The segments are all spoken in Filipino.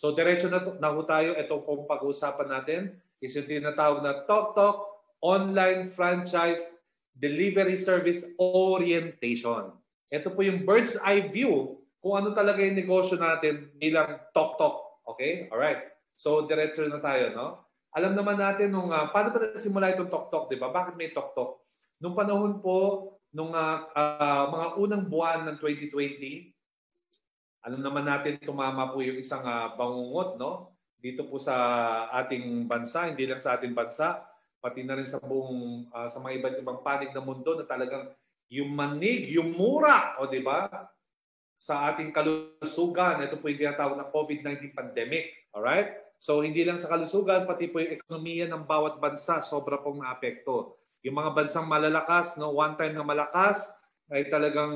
So diretso na ho tayo. Ito pong pag-uusapan natin is yung tinatawag na TokTok Online Franchise Delivery Service Orientation. Ito po yung bird's eye view kung ano talaga yung negosyo natin bilang TokTok. Okay? Alright. So diretso na tayo, no? Alam naman natin paano ba nasimula itong TokTok, di ba? Bakit may TokTok? Nung panahon po, nung mga unang buwan ng 2020, alam naman natin tumama po yung isang bangungot, no? Dito po sa ating bansa, hindi lang sa ating bansa, pati na rin sa buong sa mga iba't ibang panig ng mundo na talagang yung manig, yung mura, o di ba? Sa ating kalusugan, ito po yung tinatawag na COVID-19 pandemic. Alright? So hindi lang sa kalusugan, pati po yung ekonomiya ng bawat bansa, sobra pong naapekto. Yung mga bansang malalakas, no, one time na malakas, ay talagang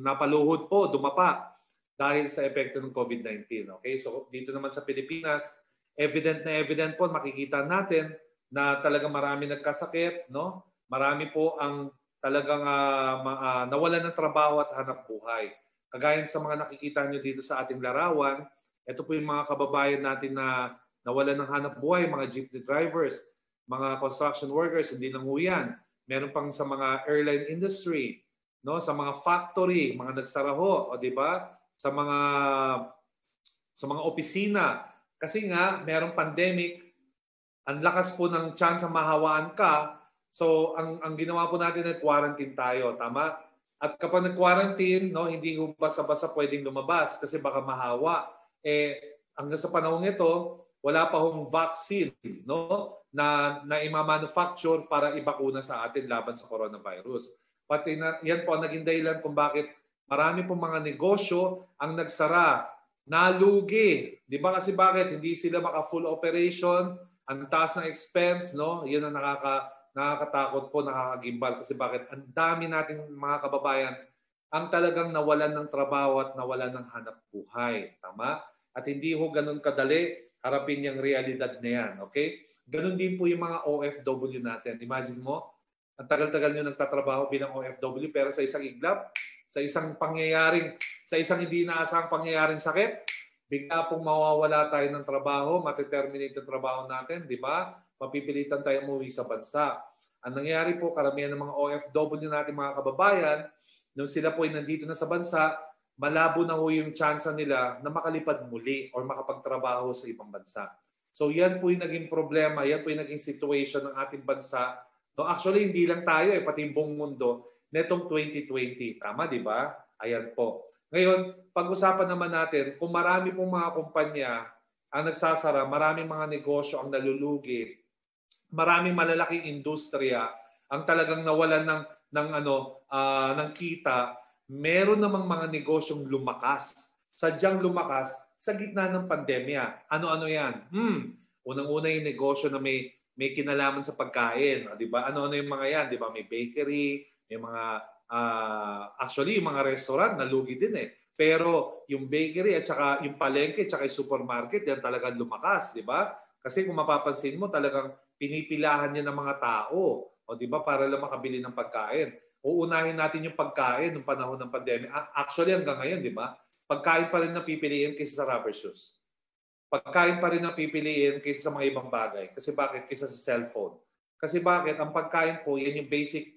napaluhod po, dumapa dahil sa epekto ng COVID-19. Okay? So dito naman sa Pilipinas, evident po, makikita natin na talagang marami nagkasakit, no? Marami po ang talagang nawalan ng trabaho at hanap buhay. Kagaya sa mga nakikita nyo dito sa ating larawan, ito po yung mga kababayan natin na nawalan ng hanap buhay, mga jeepney drivers, mga construction workers, hindi lang yan. Meron pang sa mga airline industry, no, sa mga factory, mga nagsaraho, o di ba? Sa mga opisina. Kasi nga, merong pandemic, ang lakas po ng chance na mahawaan ka. So, ang ginawa po natin ay quarantine tayo, tama? At kapag nag-quarantine, no, hindi ko basta-basta pwedeng lumabas kasi baka mahawa. Hanggang sa panahon ito, wala pa hong vaccine, no, na ima-manufacture para ibakuna sa atin laban sa coronavirus. Pati yan po ang naging dahilan kung bakit marami pong mga negosyo ang nagsara, nalugi. Di ba kasi bakit? Hindi sila maka-full operation, ang taas ng expense, no? Yan ang nakakatakot po, nakakagimbal. Kasi bakit? Ang dami nating mga kababayan ang talagang nawalan ng trabaho at nawalan ng hanap buhay. Tama? At hindi ho ganun kadali harapin yung realidad na yan. Okay? Ganun din po yung mga OFW natin. Imagine mo, ang tagal-tagal nyo nagtatrabaho bilang OFW pero sa isang iglap, sa isang hindi inaasahang pangyayaring sakit, bigla pong mawawala tayo ng trabaho, mateterminate yung trabaho natin, di ba? Mapipilitan tayo umuwi sa bansa. Ang nangyari po, karamihan ng mga OFW natin, mga kababayan, nung sila po ay nandito na sa bansa, malabo na ho yung chance nila na makalipad muli or makapagtrabaho sa ibang bansa. So yan po yung naging problema, yan po yung naging situation ng ating bansa. No, actually, hindi lang tayo, pati yung buong mundo, netong 2020. Tama, di ba? Ayan po. Ngayon, pag-usapan naman natin, kung marami pong mga kumpanya ang nagsasara, maraming mga negosyo ang nalulugi, maraming malalaking industriya ang talagang nawalan ng kita, meron namang mga negosyong lumakas. Sadyang lumakas sa gitna ng pandemya. Ano-ano yan? Unang-una yung negosyo na may kinalaman sa pagkain. Di ba? Ano-ano yung mga yan? Di ba? May bakery, may mga actually, yung mga restaurant, nalugi din eh. Pero yung bakery at saka yung palengke at saka yung supermarket, yan talagang lumakas, di ba? Kasi kung mapapansin mo, talagang pinipilahan niya ng mga tao. O di ba? Para lang makabili ng pagkain. Uunahin natin yung pagkain ng panahon ng pandemic. Actually, hanggang ngayon, di ba? Pagkain pa rin na pipiliin kaysa sa rubber shoes. Pagkain pa rin na pipiliin kaysa sa mga ibang bagay. Kasi bakit? Kaysa sa cellphone. Kasi bakit? Ang pagkain po, yan yung basic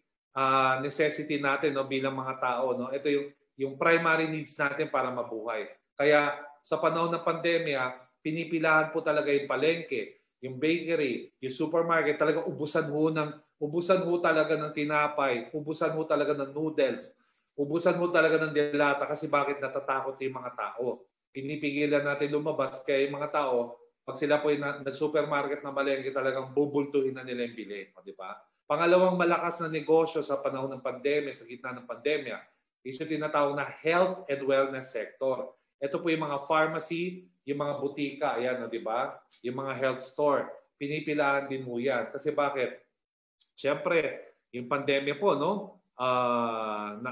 necessity natin, no, bilang mga tao. No? Ito yung primary needs natin para mabuhay. Kaya sa panahon ng pandemya, pinipilahan po talaga yung palengke, yung bakery, yung supermarket, talaga ubusan ho talaga ng tinapay, ubusan ho talaga ng noodles, ubusan ho talaga ng delata kasi bakit natatakot yung mga tao. Pinipigilan natin lumabas kaya yung mga tao, pag sila po yung nag-supermarket na malengke, talagang bubultuhin na nila yung bili. Di ba? Pangalawang malakas na negosyo sa panahon ng pandemya, sa gitna ng pandemya, is yung tinatawag na health and wellness sector. Ito po yung mga pharmacy, yung mga butika, ayan, di ba? Yung mga health store. Pinipilahan din mo yan. Kasi bakit? Siyempre, yung pandemya po, no?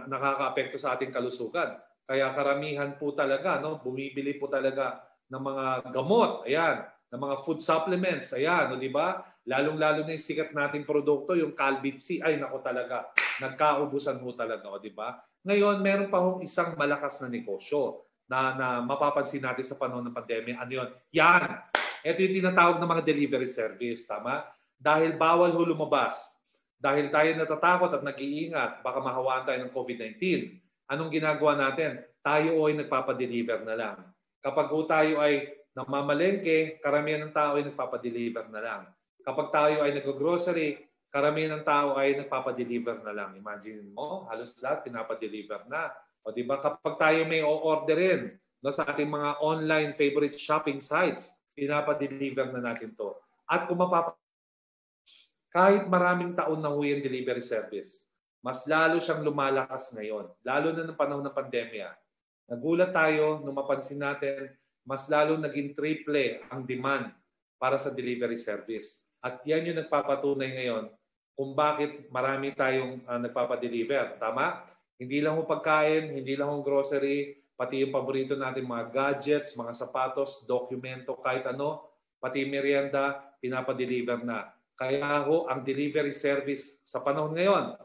Nakaka-apekto sa ating kalusugan. Kaya karamihan po talaga, no? Bumibili po talaga ng mga gamot, ayan, ng mga food supplements, ayan, no, di ba? Lalong-lalo na yung sikat nating produkto, yung Calbit C, ay nako talaga, nagkaubusan ho talaga, o di ba? Ngayon, meron pa hong isang malakas na negosyo na mapapansin natin sa panahon ng pandemya. Ano yun? Yan! Ito yung tinatawag ng mga delivery service. Tama? Dahil bawal ho lumabas. Dahil tayo natatakot at nag-iingat, baka mahawaan tayo ng COVID-19. Anong ginagawa natin? Tayo ay nagpapadeliver na lang. Kapag ho tayo ay namamalengke, karamihan ng tao ay nagpapadeliver na lang. Kapag tayo ay nag-grocery, karamihan ng tao ay nagpapadeliver na lang. Imagine mo, halos lahat pinapadeliver na. O di ba? Kapag tayo may o-orderin sa ating mga online favorite shopping sites, pinapadeliver na natin to. At kung kahit maraming taon na ho yung delivery service, mas lalo siyang lumalakas ngayon. Lalo na ng panahon ng pandemya. Nagulat tayo nung mapansin natin, mas lalo naging triple ang demand para sa delivery service. At yan yung nagpapatunay ngayon kung bakit marami tayong nagpapadeliver. Tama? Hindi lang ho pagkain, hindi lang ho grocery, pati yung paborito natin mga gadgets, mga sapatos, dokumento, kahit ano, pati merienda, pinapadeliver na. Kaya ho, ang delivery service sa panahon ngayon,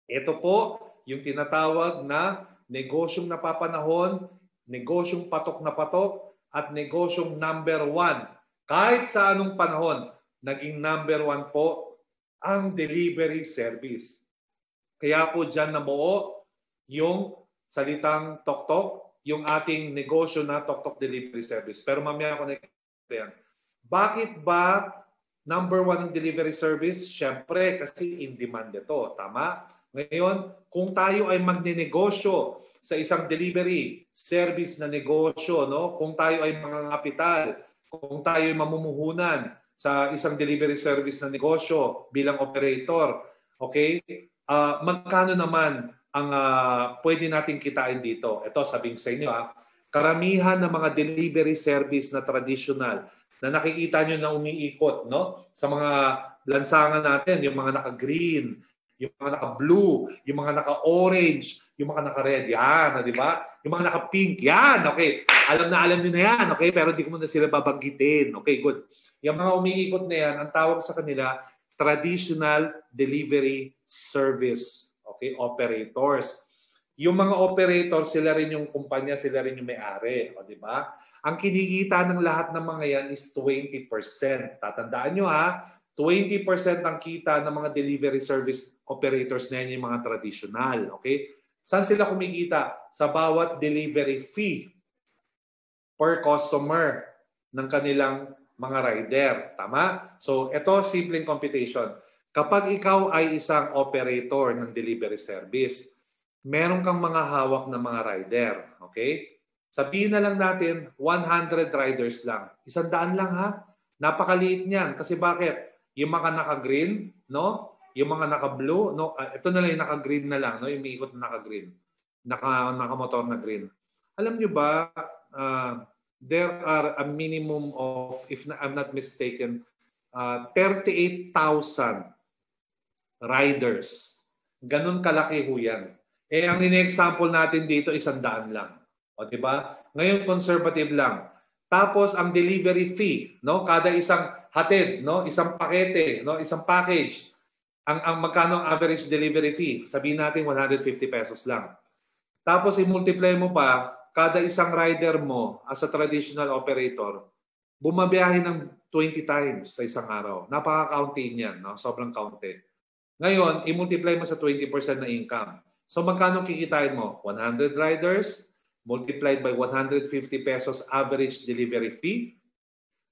ito po yung tinatawag na negosyong napapanahon, negosyong patok na patok, at negosyong number 1. Kahit sa anong panahon, naging number 1 po ang delivery service. Kaya po dyan nabuo yung salitang Tok-Tok, yung ating negosyo na Tok-Tok Delivery Service. Pero mamaya ako na bakit ba number 1 ang delivery service? Siyempre, kasi in demand ito. Tama? Ngayon, kung tayo ay magnenegosyo sa isang delivery service na negosyo, no? Kung tayo ay mga kapital, kung tayo ay mamumuhunan sa isang delivery service na negosyo bilang operator, okay? Magkano naman ang pwede nating kitain dito? Ito, sabihin sa inyo, karamihan ng mga delivery service na traditional na nakikita nyo na umiikot, no? Sa mga lansangan natin, yung mga naka-green, yung mga naka-blue, yung mga naka-orange, yung mga naka-red, yan, di ba? Yung mga naka-pink, yan, okay. Alam nyo na yan, okay? Pero di ko muna sila babanggitin. Okay, good. Yung mga umiikot na yan, ang tawag sa kanila, traditional delivery service, okay, operators. Yung mga operators, sila rin yung kumpanya, sila rin yung may-ari, o di ba? Ang kinikita ng lahat ng mga yan is 20%. Tatandaan nyo 20% ang kita ng mga delivery service operators na yan yung mga traditional. Okay? Saan sila kumikita? Sa bawat delivery fee per customer ng kanilang mga rider. Tama? So, ito simpleng computation. Kapag ikaw ay isang operator ng delivery service, meron kang mga hawak na mga rider. Okay? Sabihin na lang natin, 100 riders lang. 100 lang Napakaliit niyan. Kasi bakit? Yung mga naka-green, no? Yung mga naka-blue, no? Ito na lang yung naka-green na lang, no? Yung umiikot na naka-green. Naka-motor na green. Alam nyo ba, there are a minimum of, if I'm not mistaken, 38,000 riders. Ganun kalaki ho yan. Ang in-example natin dito, 100 lang. O, diba? Ngayon, conservative lang. Tapos, ang delivery fee, no? Kada isang hatid, no? Isang pakete, no? Isang package. Ang magkano ang average delivery fee? Sabihin natin 150 pesos lang. Tapos, i-multiply mo pa, kada isang rider mo as a traditional operator, bumabiyahe ng 20 times sa isang araw. Napaka-county niyan, no? Sobrang county. Ngayon, i-multiply mo sa 20% na income. So, magkano kikitain mo? 100 riders, multiplied by 150 pesos average delivery fee,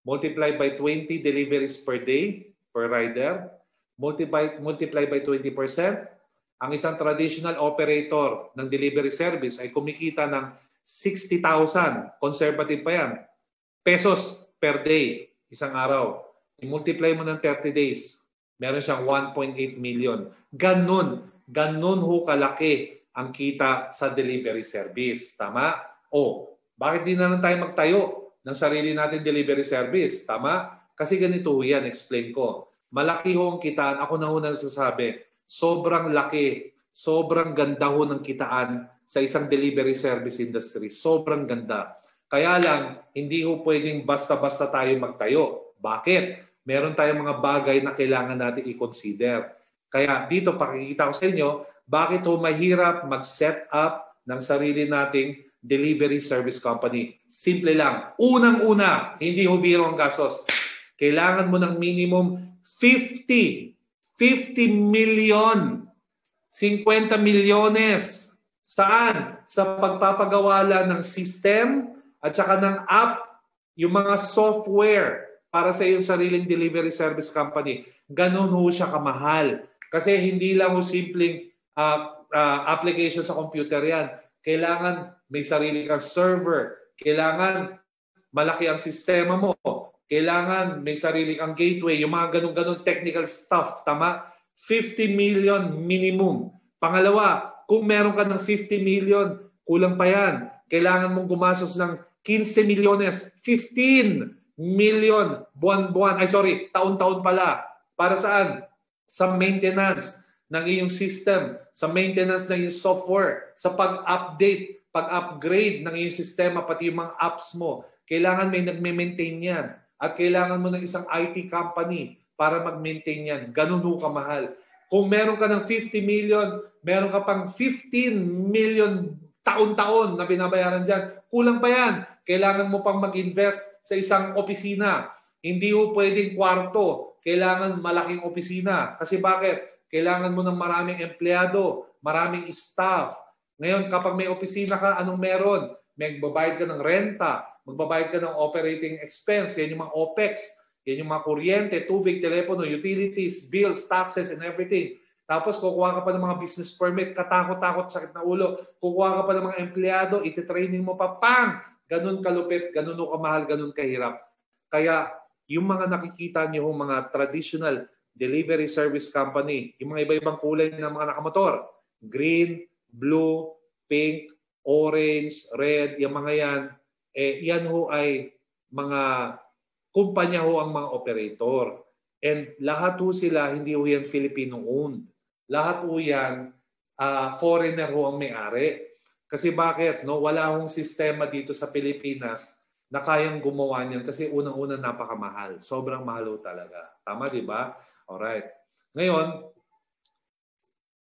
multiplied by 20 deliveries per day per rider, multiplied by 20%, ang isang traditional operator ng delivery service ay kumikita ng 60,000, conservative pa yan, pesos per day, isang araw. I-multiply mo ng 30 days, meron siyang 1.8 million. Ganun ho kalaki ang kita sa delivery service. Tama? Bakit di na lang tayo magtayo ng sarili natin delivery service? Tama? Kasi ganito yan, explain ko. Malaki ho ang kitaan. Ako na ho nagsasabi, sobrang laki, sobrang ganda ho ng kitaan sa isang delivery service industry. Sobrang ganda. Kaya lang, hindi ho pwedeng basta-basta tayo magtayo. Bakit? Meron tayong mga bagay na kailangan natin i-consider. Kaya dito, pakikita ko sa inyo, bakit ho mahirap mag-set up ng sarili nating delivery service company. Simple lang. Unang-una, hindi ho biro ang gastos. Kailangan mo ng minimum 50 million, 50 milyones. Saan? Sa pagpapagawala ng system at saka ng app, yung mga software para sa iyong sariling delivery service company. Ganun ho siya kamahal. Kasi hindi lang ho simpleng application sa computer yan. Kailangan may sarili kang server. Kailangan malaki ang sistema mo. Kailangan may sarili kang gateway. Yung mga ganun-ganun technical stuff. Tama? 50 million minimum. Pangalawa, kung meron ka ng 50 million, kulang pa yan. Kailangan mong gumastos ng 15 milyones, 15 million buwan-buwan. Taon-taon pala. Para saan? Sa maintenance ng iyong system, sa maintenance ng iyong software, sa pag-update, pag-upgrade ng iyong sistema, pati yung mga apps mo. Kailangan may nagme-maintain yan. At kailangan mo ng isang IT company para mag-maintain yan. Ganun ho kamahal. Kung meron ka ng 50 million, meron ka pang 15 million taon-taon na binabayaran dyan, kulang pa yan. Kailangan mo pang mag-invest sa isang opisina. Hindi ho pwedeng kwarto. Kailangan malaking opisina. Kasi bakit? Kailangan mo ng maraming empleyado, maraming staff. Ngayon, kapag may opisina ka, anong meron? Magbabayad ka ng renta, magbabayad ka ng operating expense, yan yung mga OPEX, yan yung mga kuryente, tubig, telepono, utilities, bills, taxes, and everything. Tapos kukuha ka pa ng mga business permit, katakot-takot, sakit na ulo. Kukuha ka pa ng mga empleyado, iti-training mo pa, pang! Ganun kalupit, ganun kamahal, ganun kahirap. Kaya yung mga nakikita niyo mga traditional delivery service company, yung mga iba-ibang kulay ng mga nakamotor, green, blue, pink, orange, red, yung mga yan, yan ho ay mga kumpanya ho ang mga operator. And lahat ho sila, hindi ho yan Filipino-owned. Lahat ho yan, foreigner ho ang may-ari. Kasi bakit? No? Wala hong sistema dito sa Pilipinas na kayang gumawa niyan kasi unang-una napakamahal. Sobrang mahal ho talaga. Tama, di ba? Alright. Ngayon,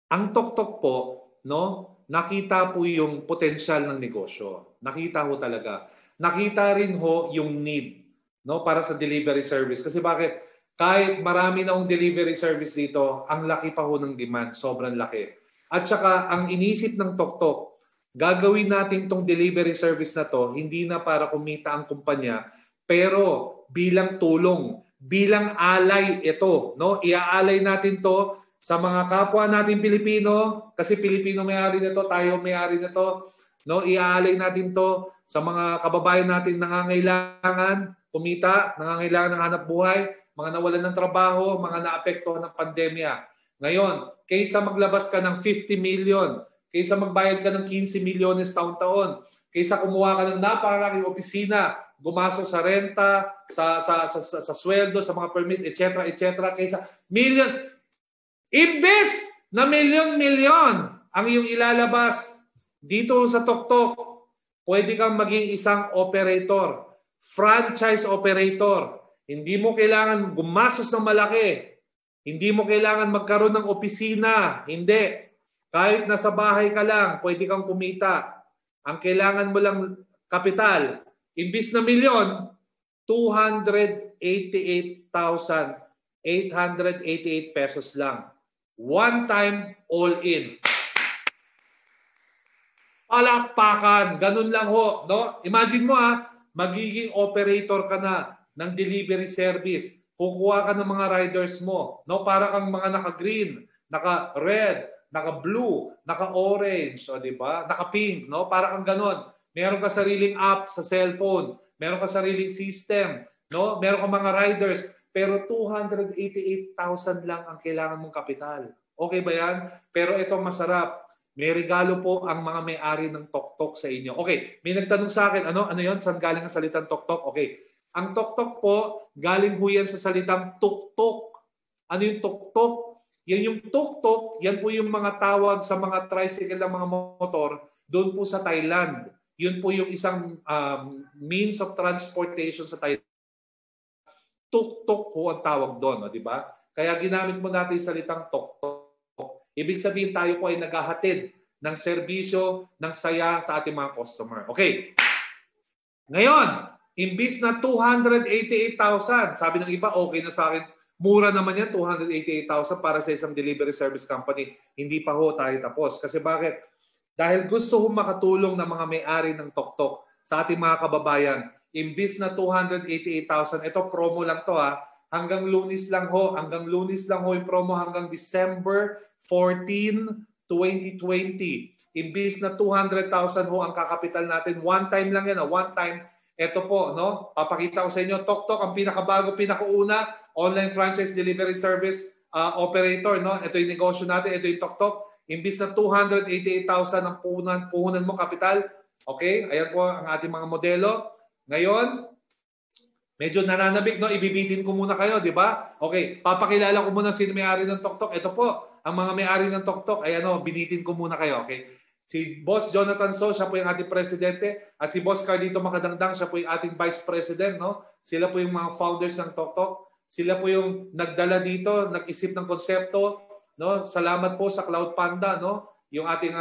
ang TokTok po, no, nakita po yung potensyal ng negosyo. Nakita ho talaga. Nakita rin ho yung need, no, para sa delivery service. Kasi bakit? Kahit marami na ang delivery service dito, ang laki pa ho ng demand. Sobrang laki. At saka, ang inisip ng TokTok, gagawin natin tong delivery service na to, hindi na para kumita ang kumpanya, pero bilang tulong, bilang alay ito, no? Iaalay natin to sa mga kapwa natin Pilipino, kasi Pilipino may-ari nito, tayo may-ari nito, no? Iaalay natin to sa mga kababayan natin nangangailangan kumita, nangangailangan ng hanap buhay, mga nawalan ng trabaho, mga naapektuhan ng pandemya. Ngayon, kaysa maglabas ka ng 50 million, kaysa magbayad ka ng 15 milyones taon-taon, kaysa kumuha ka ng napakalaking opisina, gumastos sa renta, sa sweldo, sa mga permit, etc., kaysa million, imbes na milyon-milyon ang iyong ilalabas dito sa TokTok, pwede kang maging isang operator, franchise operator. Hindi mo kailangan gumastos ng malaki. Hindi mo kailangan magkaroon ng opisina. Hindi. Kahit nasa bahay ka lang, pwede kang kumita. Ang kailangan mo lang kapital, imbis na milyon, 288,888 pesos lang. One time, all in. Palakpakan. Ganun lang ho. No? Imagine mo magiging operator ka na ng delivery service. Kukuha ka ng mga riders mo. No? Para kang mga naka-green, naka-red, naka-blue, naka-orange, o di ba? Naka-pink, no? Para kang ganon. Meron ka sariling app sa cellphone, meron ka sariling system, no? Meron ka mga riders, pero 288,000 lang ang kailangan mong kapital. Okay ba yan? Pero ito masarap. May regalo po ang mga may-ari ng TokTok sa inyo. Okay, may nagtanong sa akin, ano 'yon? Saan galing ang salitang TokTok? Okay. Ang TokTok po, galing po yan sa salitang tuktok. Ano yung tuktok? Yan yung tuk-tuk, yan po yung mga tawag sa mga tricycle ng mga motor doon po sa Thailand. Yun po yung isang means of transportation sa Thailand. Tuk-tuk po ang tawag doon, di ba? Kaya ginamit mo natin yung salitang tuk-tuk. Ibig sabihin tayo po ay naghahatid ng serbisyo, ng saya sa ating mga customer. Okay. Ngayon, imbis na 288,000, sabi ng iba, okay na sa akin, mura naman yan, 288,000 para sa isang delivery service company. Hindi pa ho tayo tapos. Kasi bakit? Dahil gusto ho makatulong ng mga may-ari ng Toktok sa ating mga kababayan, imbis na 288,000, ito promo lang to ha, hanggang Lunes lang ho yung promo hanggang December 14, 2020. Imbis na 200,000 ho ang kakapital natin, one time lang yan, one time. Ito po, no? Papakita ko sa inyo, Toktok ang pinakabago, pinakauna, online franchise delivery service operator, no? Ito yung negosyo natin, ito yung Toktok. Imbis na 288,000 ang puhunan mo kapital. Okay? Ayan po ang ating mga modelo. Ngayon, medyo nananabik, no? Ibibitin ko muna kayo, di ba? Okay, papakilala ko muna sino may-ari ng Toktok. Ito po, ang mga may-ari ng Toktok. Ayan o, binitin ko muna kayo, okay? Si Boss Jonathan So, siya po yung ating presidente. At si Boss Carlito Macadangdang, siya po yung ating vice president, no? Sila po yung mga founders ng Toktok. Sila po yung nagdala dito, nag-isip ng konsepto, no? Salamat po sa Cloud Panda, no? Yung ating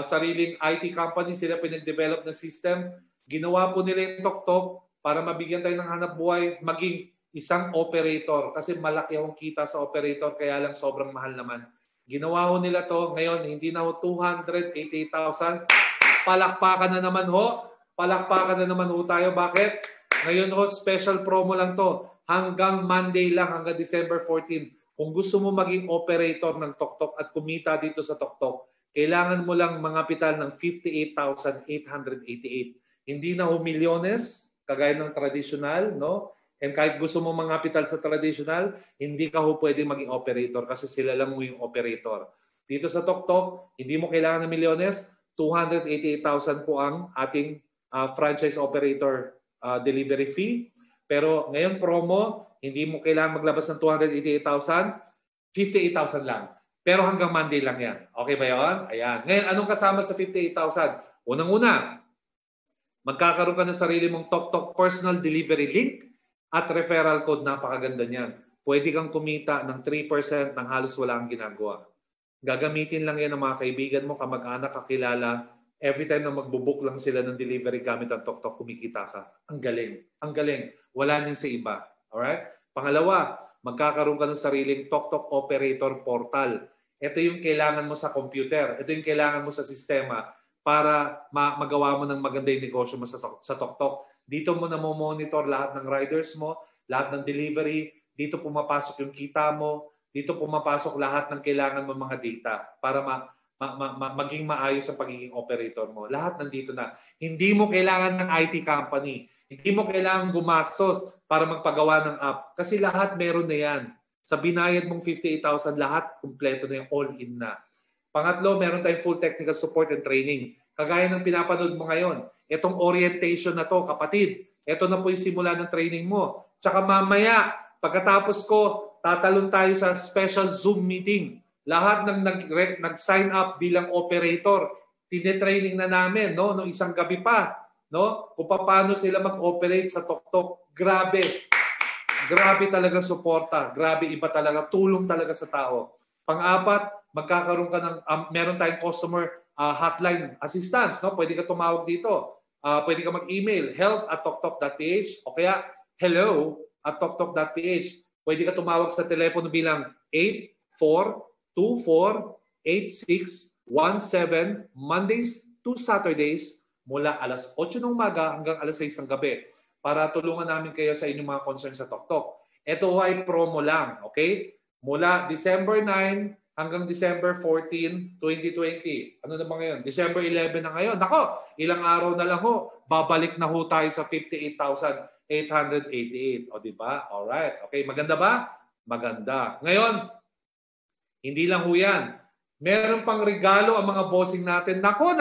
sariling IT company, sila po yung nag-develop ng system. Ginawa po nila yung Toktok para mabigyan tayo ng hanap buhay, maging isang operator. Kasi malaki akong kita sa operator, kaya lang sobrang mahal naman. Ginawa ho nila to. Ngayon, hindi na ho 288,000. Palakpakan na naman ho. Palakpakan na naman ho tayo. Bakit? Ngayon ho, special promo lang to. Hanggang Monday lang, hanggang December 14. Kung gusto mo maging operator ng Toktok at kumita dito sa Toktok, kailangan mo lang mangapital ng 58,888. Hindi na ho milyones, kagaya ng traditional, no? And kahit gusto mo mangapital sa traditional, hindi ka ho pwede maging operator kasi sila lang mo yung operator. Dito sa Toktok, hindi mo kailangan ng milyones, 288,000 po ang ating franchise operator delivery fee. Pero ngayon promo, hindi mo kailangan maglabas ng 288,000, 58,000 lang. Pero hanggang Monday lang yan. Okay ba yun? Ayan. Ngayon, anong kasama sa 58,000? Unang-una, magkakaroon ka ng sarili mong Toktok personal delivery link at referral code. Napakaganda niyan. Pwede kang kumita ng 3% ng halos wala kang ginagawa. Gagamitin lang yan ng mga kaibigan mo, kamag-anak, kakilala. Every time na magbubook lang sila ng delivery gamit ang Toktok, kumikita ka. Ang galing. Ang galing. Wala din sa iba. Alright? Pangalawa, magkakaroon ka ng sariling Toktok Operator Portal. Ito yung kailangan mo sa computer. Ito yung kailangan mo sa sistema para magawa mo ng maganda yung negosyo mo sa Toktok. Dito mo na monitor lahat ng riders mo, lahat ng delivery. Dito pumapasok yung kita mo. Dito pumapasok lahat ng kailangan mo mga data para maging maayos ang pagiging operator mo. Lahat nandito na. Hindi mo kailangan ng IT company. Hindi mo kailangan gumastos para magpagawa ng app. Kasi lahat meron na yan. Sa binayad mong 58,000, lahat kumpleto na yung all-in na. Pangatlo, meron tayong full technical support and training. Kagaya ng pinapanood mo ngayon. Itong orientation na to, kapatid. Ito na po yung simula ng training mo. Tsaka mamaya, pagkatapos ko, tatalon tayo sa special Zoom meeting. Lahat ng nag-sign up bilang operator, tinetraining na namin, no? Nung isang gabi pa, no? Kung paano sila mag-operate sa Toktok. Grabe. Grabe talaga suporta. Grabe, iba talaga. Tulong talaga sa tao. Pang-apat, magkakaroon ka ng, meron tayong customer hotline assistance, no? Pwede ka tumawag dito. Pwede ka mag-email, help@toktok.ph o kaya hello@toktok.ph. Pwede ka tumawag sa telepono bilang 84248617 Mondays to Saturdays mula alas 8 ng umaga hanggang alas 6 ng gabi para tulungan namin kayo sa inyong mga concerns sa Toktok. Ito ay promo lang, okay? Mula December 9 hanggang December 14, 2020. Ano na ba ngayon? December 11 na ngayon. Nako, ilang araw na lang ho. Babalik na ho tayo sa 58,888. O, diba? Alright. Okay, maganda ba? Maganda. Ngayon, hindi lang ho yan. Meron pang regalo ang mga bossing natin. Nako,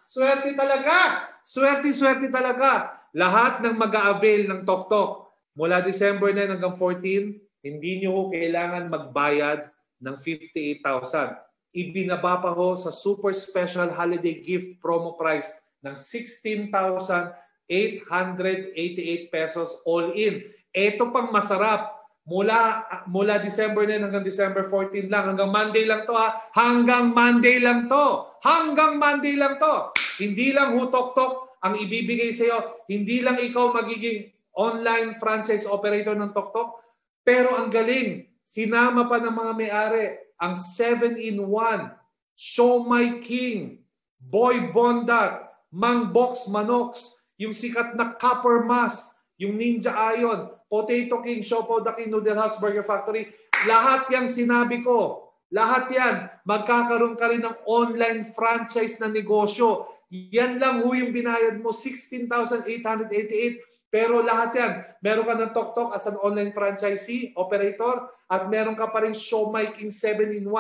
swerte talaga. Swerte talaga. Lahat ng mag-a-avail ng Toktok mula December 9 hanggang 14, hindi nyo ho kailangan magbayad ng 58,000. Ibinaba pa ho sa super special holiday gift promo price ng 16,888 pesos all in. Ito pang masarap. Mula December 9 hanggang December 14 lang. Hanggang Monday lang to ha. Hanggang Monday lang to. Hanggang Monday lang to. Hindi lang Tok ang ibibigay sa iyo. Hindi lang ikaw magiging online franchise operator ng Tok. Pero ang galing. Sinama pa ng mga may-ari ang 7-in-1, Siomai King, Boy Bondat, Mang Box Manox, yung sikat na Copper Mas, yung Ninja Ion, Potato King, Siopaw the King, Noodle House Burger Factory. Lahat yang sinabi ko. Lahat yan. Magkakaroon ka rin ng online franchise na negosyo. Yan lang ho yung binayad mo, 16,888. Pero lahat yan, meron ka ng Tok as an online franchisee, operator, at meron ka pa rin Siomai King 7-in-1,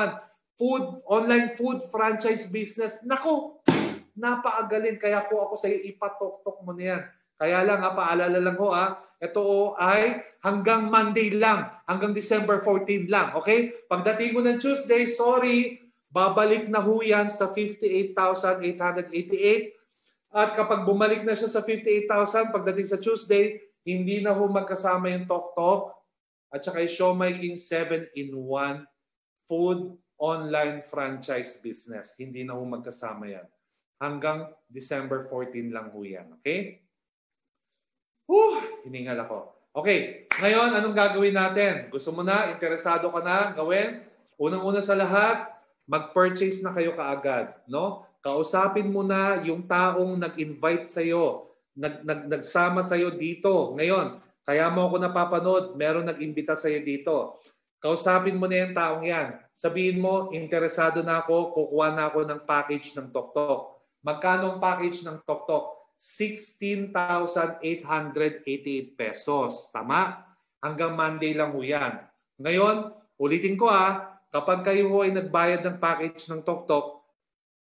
online food franchise business. Naku, napakagaling. Kaya ko ako sa iyo, ipatok mo na yan. Kaya lang, paalala lang ho, ito ay hanggang Monday lang, hanggang December 14 lang. Okay? Pagdating mo ng Tuesday, sorry, babalik na ho yan sa 58,888. At kapag bumalik na siya sa 58,000, pagdating sa Tuesday, hindi na ho magkasama yung Tok at saka yung Siomai King 7-in-1 food online franchise business. Hindi na ho magkasama yan. Hanggang December 14 lang ho yan. Okay? Hiningal ako. Okay, ngayon, anong gagawin natin? Gusto mo na? Interesado ka na gawin? Unang-una sa lahat, mag-purchase na kayo kaagad. No? Kausapin mo na yung taong nag-invite sa'yo, nagsama sa'yo dito. Ngayon, kaya mo ako napapanood, meron nag-imbita sa'yo dito. Kausapin mo na yung taong yan. Sabihin mo, interesado na ako, kukuha na ako ng package ng Tok. Magkano ang package ng Tok? 16,888 pesos. Tama? Hanggang Monday lang ho yan. Ngayon, ulitin ko kapag kayo ho ay nagbayad ng package ng Tok,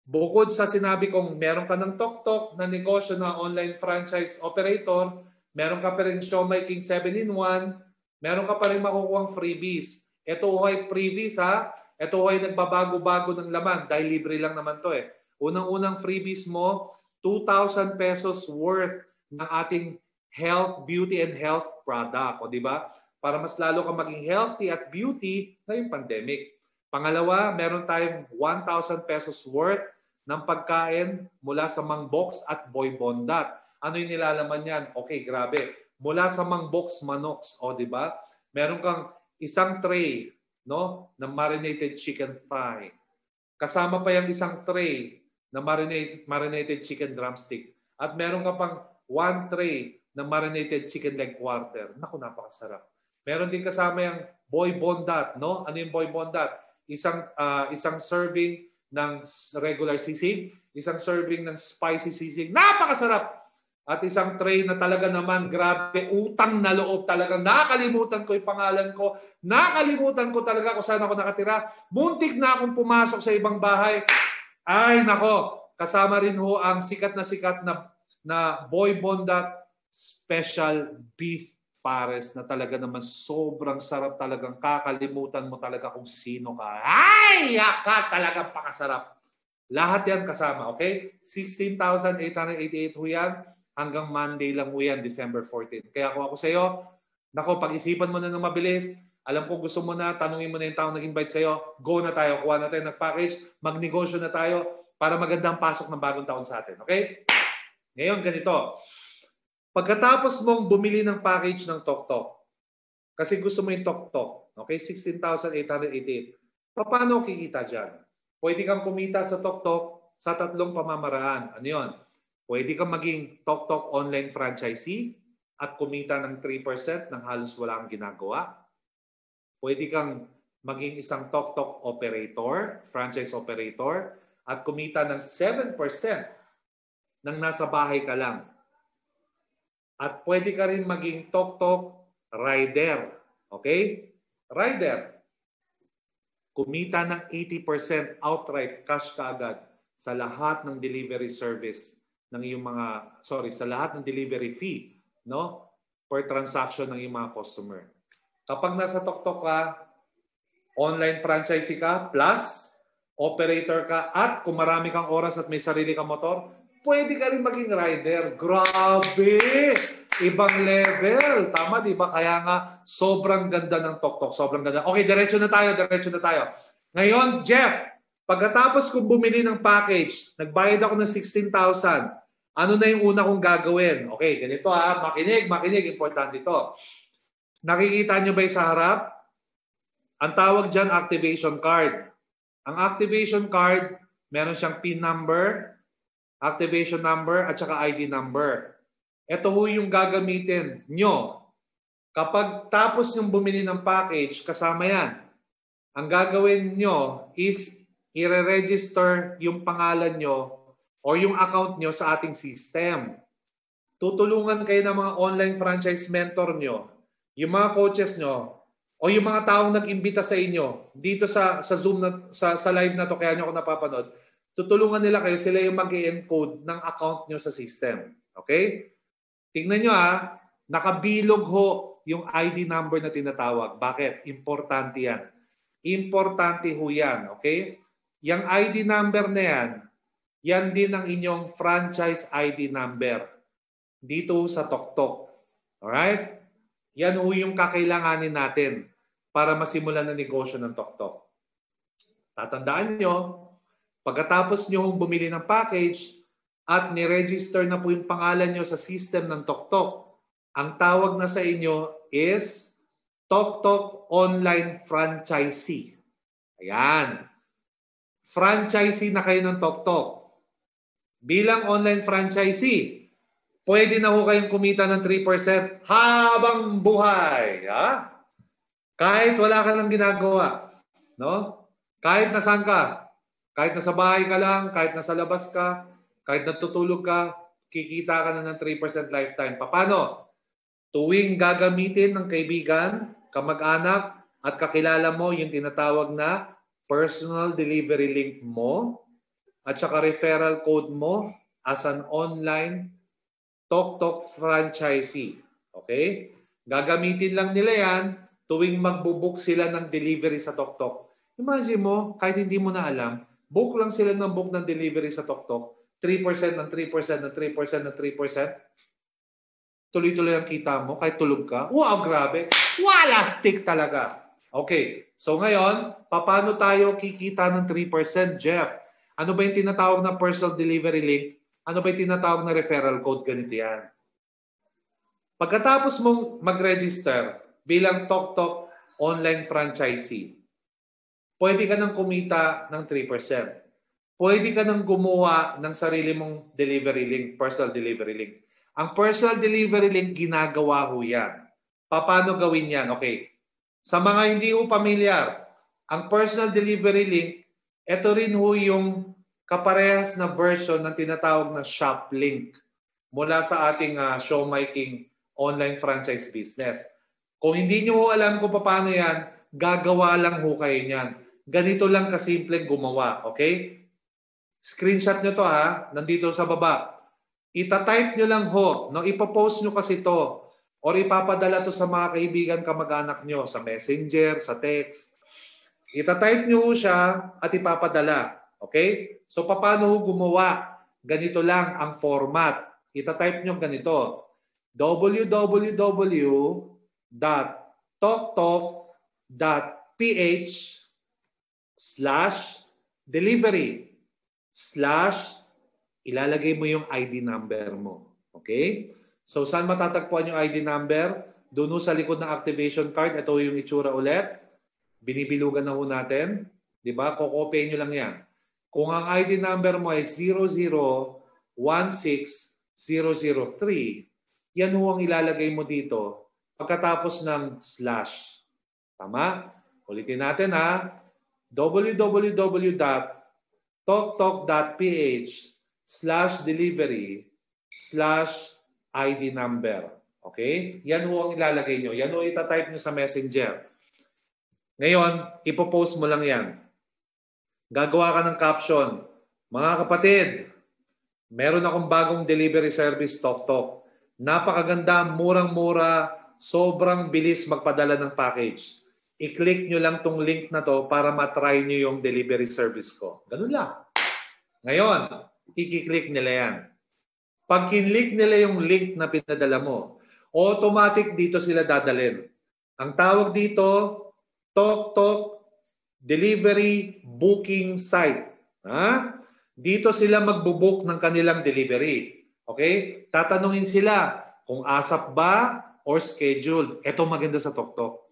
bukod sa sinabi kong meron ka ng Tok na negosyo na online franchise operator, meron ka pa rin Siomai King 7-in-1, meron ka pa rin makukuhang freebies. Ito ay freebies Ito ay nagbabago-bago ng laman dahil libre lang naman to Unang-unang freebies mo, 2,000 pesos worth ng ating health, beauty, and health product. O diba? Para mas lalo ka maging healthy at beauty ngayong pandemic. Pangalawa, meron tayong 1,000 pesos worth ng pagkain mula sa Mang Box at Boy Bondat. Ano yung nilalaman yan? Okay, grabe. Mula sa Mang Box Manox, o di ba? Meron kang isang tray, no, na marinated chicken thigh. Kasama pa yung isang tray na marinated chicken drumstick. At meron ka pang one tray na marinated chicken leg quarter. Naku, napakasarap. Meron din kasama yung Boy Bondat, no? Ano yung Boy Bondat? Isang serving ng regular sisig, isang serving ng spicy sisig. Napakasarap! At isang tray na talaga naman, grabe, utang na loob talaga. Nakalimutan ko yung pangalan ko. Nakalimutan ko talaga kung saan ako nakatira. Muntik na akong pumasok sa ibang bahay. Ay, nako. Kasama rin ho ang sikat na Boy Bondat Special Beef Pares na talaga naman sobrang sarap, talagang kakalimutan mo talaga kung sino ka. Ay, yaka, talagang pakasarap. Lahat yan kasama, okay? 16,888 ho yan. Hanggang Monday lang ho yan, December 14. Kaya kung ako sa iyo, nako, pag-isipan mo na ng mabilis. Alam ko gusto mo na, tanungin mo na yung taong nag-invite sa iyo. Go na tayo, kuha na tayo ng package, magnegosyo na tayo para magandang pasok ng bagong taon sa atin, okay? Ngayon, ganito. Pagkatapos mong bumili ng package ng Tok, kasi gusto mo yung Tok, okay? 16,888. Paano kikita dyan? Pwede kang kumita sa Tok sa tatlong pamamaraan. Ano yun? Pwede kang maging Tok online franchisee at kumita ng 3% ng halos wala kang ginagawa. Pwede kang maging isang Tok operator, franchise operator, at kumita ng 7% nang nasa bahay ka lang. At pwede ka rin maging Tok rider. Okay? Rider. Kumita ng 80% outright cash kaagad sa lahat ng delivery service ng iyong sa lahat ng delivery fee, no? Per transaction ng iyong mga customer. Kapag nasa Tok ka, online franchisee ka, plus operator ka, at kung marami kang oras at may sarili kang motor, pwede ka rin maging rider. Grabe! Ibang level. Tama, di ba? Kaya nga, sobrang ganda ng TokTok. Sobrang ganda. Okay, diretso na tayo. Ngayon, Jeff, pagkatapos kong bumili ng package, nagbayad ako ng 16,000. Ano na yung una kong gagawin? Okay, ganito ha. Makinig. Importante ito. Nakikita nyo ba yung sa harap? Ang tawag dyan, activation card. Ang activation card, meron siyang PIN number, activation number, at saka ID number. Ito ho yung gagamitin nyo. Kapag tapos yung bumili ng package, kasama yan. Ang gagawin nyo is i-register yung pangalan nyo o yung account nyo sa ating system. Tutulungan kayo ng mga online franchise mentor nyo, yung mga coaches nyo, o yung mga taong nag-imbita sa inyo dito sa Zoom, sa live na to, kaya nyo ako napapanood, tutulungan nila kayo, sila yung mag-i-encode ng account nyo sa system. Okay? Tingnan nyo ha, nakabilog ho yung ID number na tinatawag. Bakit? Importante yan. Importante ho yan. Okay? Yung ID number na yan, yan din ang inyong franchise ID number dito sa TokTok. Alright? Yan ho yung kakailanganin natin para masimulan ang negosyo ng TokTok. Tatandaan nyo, pagkatapos nyo bumili ng package at ni-register na po yung pangalan nyo sa system ng TokTok, ang tawag na sa inyo is TokTok Online Franchisee. Ayan. Franchisee na kayo ng TokTok. Bilang online franchisee, pwede na ho kayong kumita ng 3% habang buhay. Ha? Kahit wala ka lang ginagawa. No? Kahit nasaan ka. Kahit nasa bahay ka lang, kahit nasa labas ka, kahit natutulog ka, kikita ka na ng 3% lifetime. Paano? Tuwing gagamitin ng kaibigan, kamag-anak, at kakilala mo yung tinatawag na personal delivery link mo at saka referral code mo as an online TokTok franchisee. Okay? Gagamitin lang nila yan tuwing magbubook sila ng delivery sa TokTok. Imagine mo, kahit hindi mo na alam, book lang sila ng book ng delivery sa TokTok, 3% ng 3% ng 3% ng 3%. Tuloy-tuloy ang kita mo kahit tulog ka. Wow, grabe. Wala stick talaga. Okay. So ngayon, paano tayo kikita ng 3%, Jeff? Ano ba yung tinatawag na personal delivery link? Ano ba yung tinatawag na referral code? Ganito yan. Pagkatapos mong mag-register bilang TokTok online franchisee, pwede ka nang kumita ng 3%. Pwede ka nang gumawa ng sarili mong delivery link, personal delivery link. Ang personal delivery link, ginagawa ho yan. Paano gawin yan? Okay. Sa mga hindi ho pamilyar, ang personal delivery link, ito rin ho yung kaparehas na version ng tinatawag na shop link mula sa ating showmaking online franchise business. Kung hindi nyo ho alam kung paano yan, gagawa lang ho kayo niyan. Ganito lang kasimple gumawa. Okay? Screenshot nyo to ha, nandito sa baba. Ita-type nyo lang ho, no? Ipopost nyo kasi to or ipapadala to sa mga kaibigan, kamag-anak nyo sa messenger, sa text. Ita-type nyo ho siya at ipapadala. Okay? So, paano ho gumawa? Ganito lang ang format. Ita-type nyo ganito. www.toktok.ph/delivery/ ilalagay mo yung ID number mo. Okay? So, saan matatagpuan yung ID number? Doon sa likod ng activation card. Ito yung itsura ulit. Binibilugan na ho natin. Diba? Kokopyahin nyo lang yan. Kung ang ID number mo ay 0016003, yan ho ang ilalagay mo dito pagkatapos ng slash. Tama? Ulitin natin ha. www.toktok.ph/delivery/ID number. Okay? Yan ho ang ilalagay nyo. Yan ho itatype nyo sa messenger. Ngayon, ipopost mo lang yan. Gagawa ka ng caption. Mga kapatid, meron akong bagong delivery service, TokTok. Napakaganda, murang-mura, sobrang bilis magpadala ng package. I-click nyo lang tong link na to para matry nyo yung delivery service ko. Ganun lang. Ngayon, i-click nila yan. Pag kinlik nila yung link na pinadala mo, automatic dito sila dadalhin. Ang tawag dito, TokTok Delivery Booking Site. Ha? Dito sila magbubook ng kanilang delivery. Okay? Tatanungin sila kung ASAP ba or scheduled. Ito maganda sa TokTok.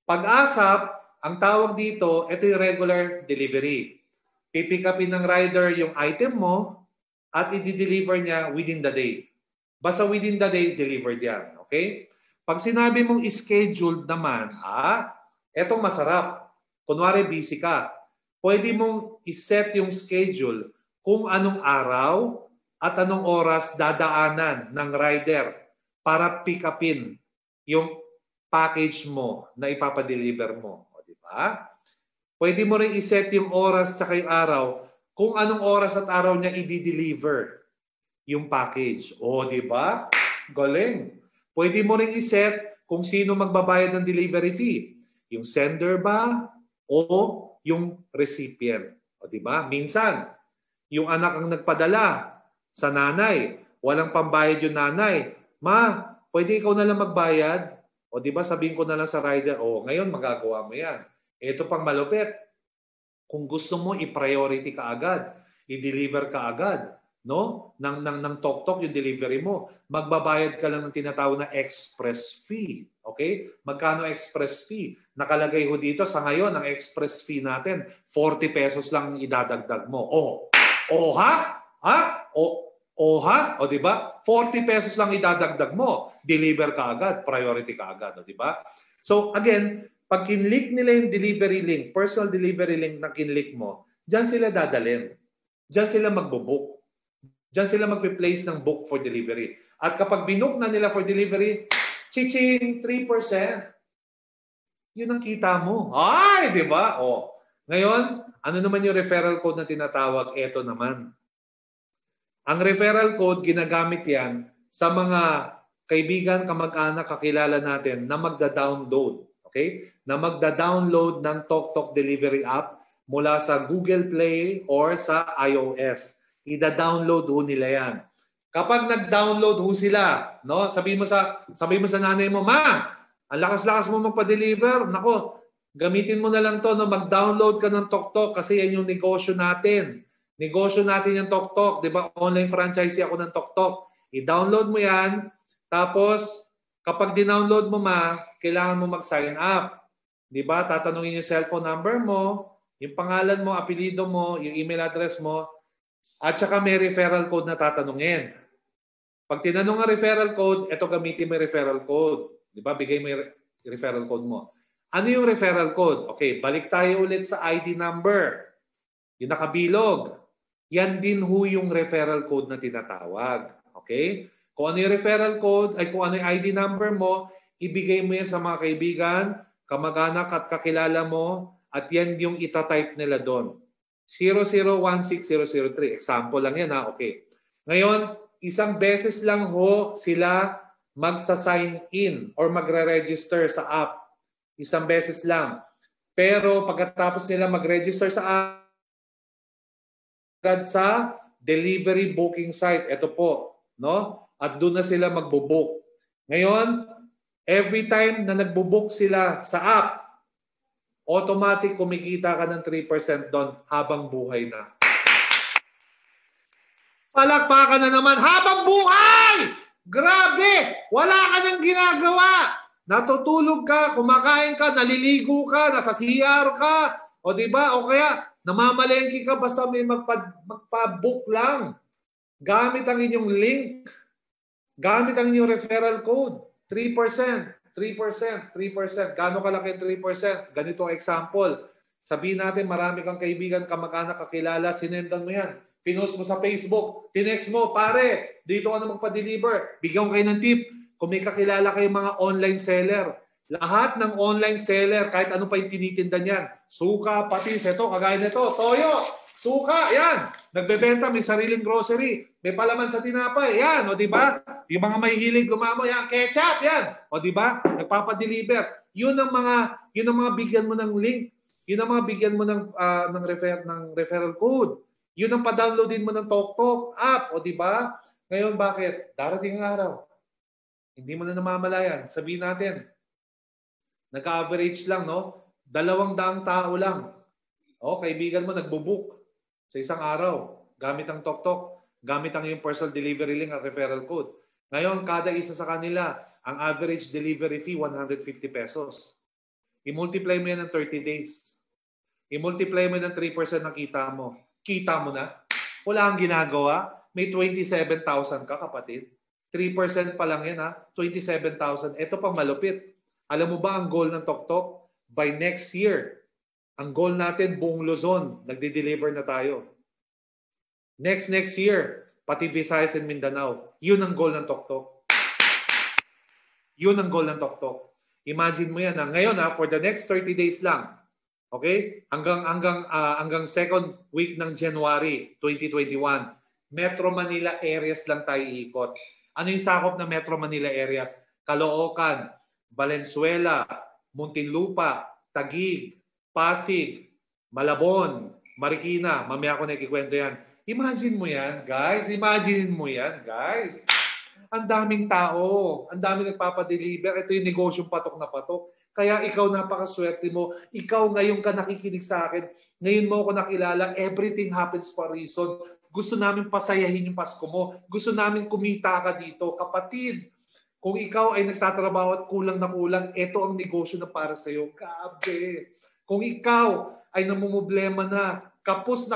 Pag ASAP, ang tawag dito, ito yung regular delivery. Pipick upin ng rider yung item mo at i-deliver niya within the day. Basta within the day, delivered yan. Okay? Pag sinabi mong scheduled naman, etong masarap. Kunwari busy ka. Pwede mong iset yung schedule kung anong araw at anong oras dadaanan ng rider para pick upin yung package mo na ipapadeliver mo. O, di ba? Pwede mo rin iset yung oras at yung araw kung anong oras at araw niya i-deliver yung package. O, di ba? Galing. Pwede mo rin iset kung sino magbabayad ng delivery fee. Yung sender ba o yung recipient. O, di ba? Minsan, yung anak ang nagpadala sa nanay, walang pambayad yung nanay. Ma, pwede ikaw na lang magbayad? O di ba sabihin ko na lang sa rider, ngayon magagawa mo yan. Ito pang malupit. Kung gusto mo i-priority ka agad, i-deliver ka agad, no? Ng TokTok yung delivery mo, magbabayad ka lang ng tinatawag na express fee. Okay? Magkano express fee? Nakalagay ho dito sa ngayon ang express fee natin, 40 pesos lang idadagdag mo. Ha? O di ba? 40 pesos lang idadagdag mo. Deliver ka agad, priority ka agad, o di ba? So again, pag kinlik nila yung delivery link, personal delivery link na kinlik mo, diyan sila dadalhin. Diyan sila magbo-book. Diyan sila magpe-place ng book for delivery. At kapag binook na nila for delivery, chiching 3%. Yun ang kita mo. Ay, di ba? Ngayon, ano naman yung referral code na tinatawag? Ito naman. Ang referral code, ginagamit yan sa mga kaibigan, kamag-anak, kakilala natin na magda-download. Okay? Na magda-download ng TokTok Delivery app mula sa Google Play or sa iOS. Ida-download ho nila yan. Kapag nag-download ho sila, no? Sabihin mo sa nanay mo, Ma, ang lakas-lakas mo magpa-deliver. Nako, gamitin mo na lang to, no? Mag-download ka ng TokTok kasi yan yung negosyo natin. Negosyo natin yung TokTok, di ba? Online franchisee ako ng TokTok. I-download mo yan, tapos kapag dinownload mo kailangan mo mag-sign up. Di ba? Tatanungin yung cellphone number mo, yung pangalan mo, apelido mo, yung email address mo, at saka may referral code na tatanungin. Pag tinanong ang referral code, eto gamitin mo yung referral code. Di ba? Bigay mo yung referral code mo. Ano yung referral code? Okay, balik tayo ulit sa ID number. Yung nakabilog. Yan din ho yung referral code na tinatawag. Okay? Kung ano yung referral code, kung ano yung ID number mo, ibigay mo yan sa mga kaibigan, kamag-anak at kakilala mo, at yan yung itatype nila doon. 0016003. Example lang yan, ha? Okay. Ngayon, isang beses lang ho sila magsa-sign in or magre-register sa app. Isang beses lang. Pero pagkatapos nila mag-register sa app, sa delivery booking site. Ito po, no? At doon na sila magbo-book. Ngayon, every time na nagbo-book sila sa app, automatic kumikita ka ng 3% doon habang buhay na. Palakpakan na naman habang buhay! Grabe! Wala ka nang ginagawa! Natutulog ka, kumakain ka, naliligo ka, nasa CR ka, o diba? O kaya, namamalengke ka basta may magpa-book lang. Gamit ang inyong link. Gamit ang inyong referral code. 3%. 3%. 3%. Gano'ng kalaki 3%? Ganito ang example. Sabihin natin marami kang kaibigan, kamag-anak, kakilala, sinendan mo yan. Pinost mo sa Facebook. Tinext mo, pare, dito ka na magpa-deliver. Bigyan ko kayo ng tip. Kung may kakilala kayong mga online seller, lahat ng online seller, kahit ano pa yung tinitinda niyan, suka, patis, ito, kagaya nito, toyo, suka, yan. Nagbebenta, may sariling grocery, may palaman sa tinapay, yan, o diba? Yung mga mahihilig gumamo, yan, ketchup, yan, o diba? Nagpapadeliver. Yun ang mga bigyan mo ng link, yun ang mga bigyan mo ng referral code. Yun ang pa-downloadin mo ng TokTok app, o diba? Ngayon, bakit? Darating ang araw. Hindi mo na namamalayan. Sabihin natin, nag-average lang, no? 200 tao lang. O, kaibigan mo nagbo-book sa isang araw gamit ang TokTok, gamit ang iyong personal delivery link at referral code. Ngayon, kada isa sa kanila, ang average delivery fee, 150 pesos. I-multiply mo yan ng 30 days. I-multiply mo ng 3% ng kita mo. Kita mo na. Wala kang ginagawa. May 27,000 ka, kapatid. 3% pa lang yan, ha? 27,000. Ito pang malupit. Alam mo ba ang goal ng TokTok? By next year, ang goal natin, buong Luzon, nagde-deliver na tayo. Next year, pati Visayas and Mindanao. Yun ang goal ng TokTok. Yun ang goal ng TokTok. Imagine mo yan, ha? Ngayon, ha, for the next 30 days lang, okay? Hanggang second week ng January 2021, Metro Manila areas lang tayo iikot. Ano yung sakop na Metro Manila areas? Caloocan, Valenzuela, Muntinlupa, Taguig, Pasig, Malabon, Marikina. Mamaya ko na ikikwento yan. Imagine mo yan, guys. Imagine mo yan, guys. Ang daming tao. Ang daming nagpapadeliver. Ito yung negosyong patok na patok. Kaya ikaw, napakaswerte mo. Ikaw ngayon ka nakikinig sa akin. Ngayon mo ako nakilala. Everything happens for a reason. Gusto namin pasayahin yung Pasko mo. Gusto namin kumita ka dito. Kapatid, kung ikaw ay nagtatrabaho at kulang na kulang, ito ang negosyo na para sa iyo. Grabe. Kung ikaw ay namumblema na, kapos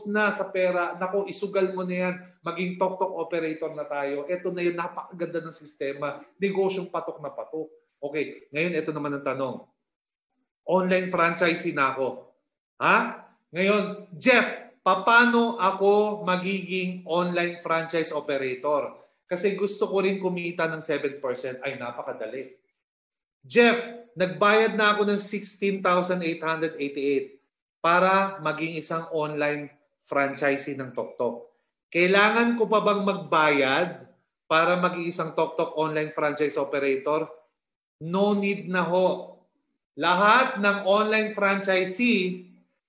na sa pera, naku, isugal mo na yan, maging TokTok operator na tayo. Ito na yun, napakaganda ng sistema. Negosyong patok na patok. Okay, ngayon ito naman ang tanong. Online franchising na ako. Ha? Ngayon, Jeff, paano ako magiging online franchise operator? Kasi gusto ko rin kumita ng 7%. Ay, napakadali. Jeff, nagbayad na ako ng 16,888 para maging isang online franchisee ng TokTok. Kailangan ko pa bang magbayad para maging isang TokTok online franchise operator? No need na ho. Lahat ng online franchisee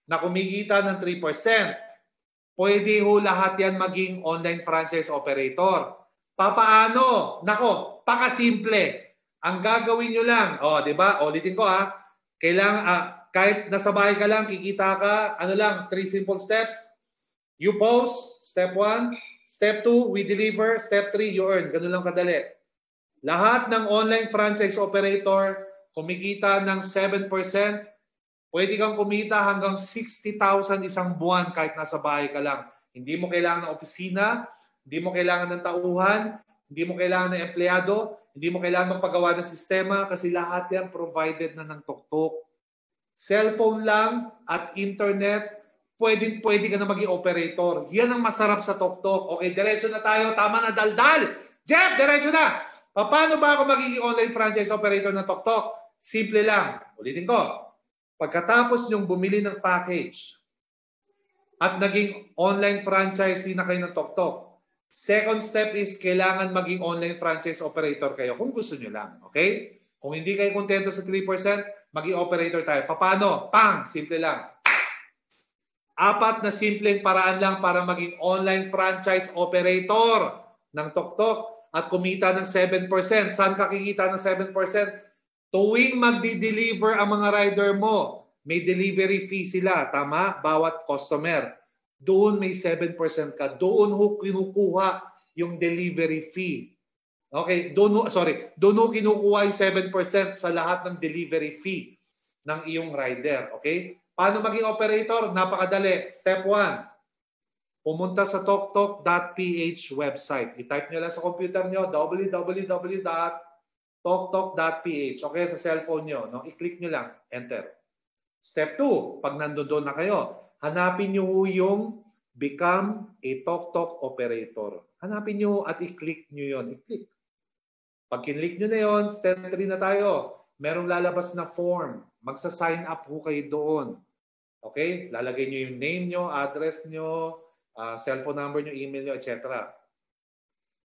na kumikita ng 3%, pwede ho lahat yan maging online franchise operator. Papaano? Nako, pakasimple. Ang gagawin nyo lang, di ba? Ulitin ko ha. Kailangan, kahit nasa bahay ka lang, kikita ka, 3 simple steps. You post, step 1. Step 2, we deliver. Step 3, you earn. Ganun lang kadali. Lahat ng online franchise operator, kumikita ng 7%, pwede kang kumita hanggang 60,000 isang buwan kahit nasa bahay ka lang. Hindi mo kailangan ng opisina, hindi mo kailangan ng tauhan, hindi mo kailangan ng empleyado, hindi mo kailangan magpagawa ng sistema kasi lahat yan provided na ng TokTok. Cellphone lang at internet, pwede ka na maging operator. Yan ang masarap sa TokTok. Okay, diretso na tayo. Tama na, daldal. Jeff, diretso na. Paano ba ako magiging online franchise operator ng TokTok? Simple lang. Ulitin ko. Pagkatapos nyong bumili ng package at naging online franchisee na kayo ng TokTok, second step is kailangan maging online franchise operator kayo kung gusto nyo lang. Okay? Kung hindi kayo kontento sa 3%, maging operator tayo. Paano? Simple lang. 4 na simpleng paraan lang para maging online franchise operator ng TokTok at kumita ng 7%. Saan ka kikita ng 7%? Tuwing magdi-deliver ang mga rider mo, may delivery fee sila. Tama? Bawat customer. Doon may 7% ka. Doon kinukuha yung delivery fee. Okay, doon kinukuha yung 7% sa lahat ng delivery fee ng iyong rider. Okay? Paano maging operator? Napakadali. Step 1. Pumunta sa toktok.ph website. I-type nyo lang sa computer nyo, www.toktok.ph. Okay, sa cellphone nyo. No? I-click nyo lang. Enter. Step 2. Pag nandoon na kayo, hanapin nyo yung Become a TokTok Operator. Hanapin nyo at i-click nyo yun. I-click. Pag kinlik nyo na yun, step 3 na tayo. Merong lalabas na form. Magsa-sign up ho kayo doon. Okay? Lalagay nyo yung name nyo, address nyo, cellphone number nyo, email nyo, etc.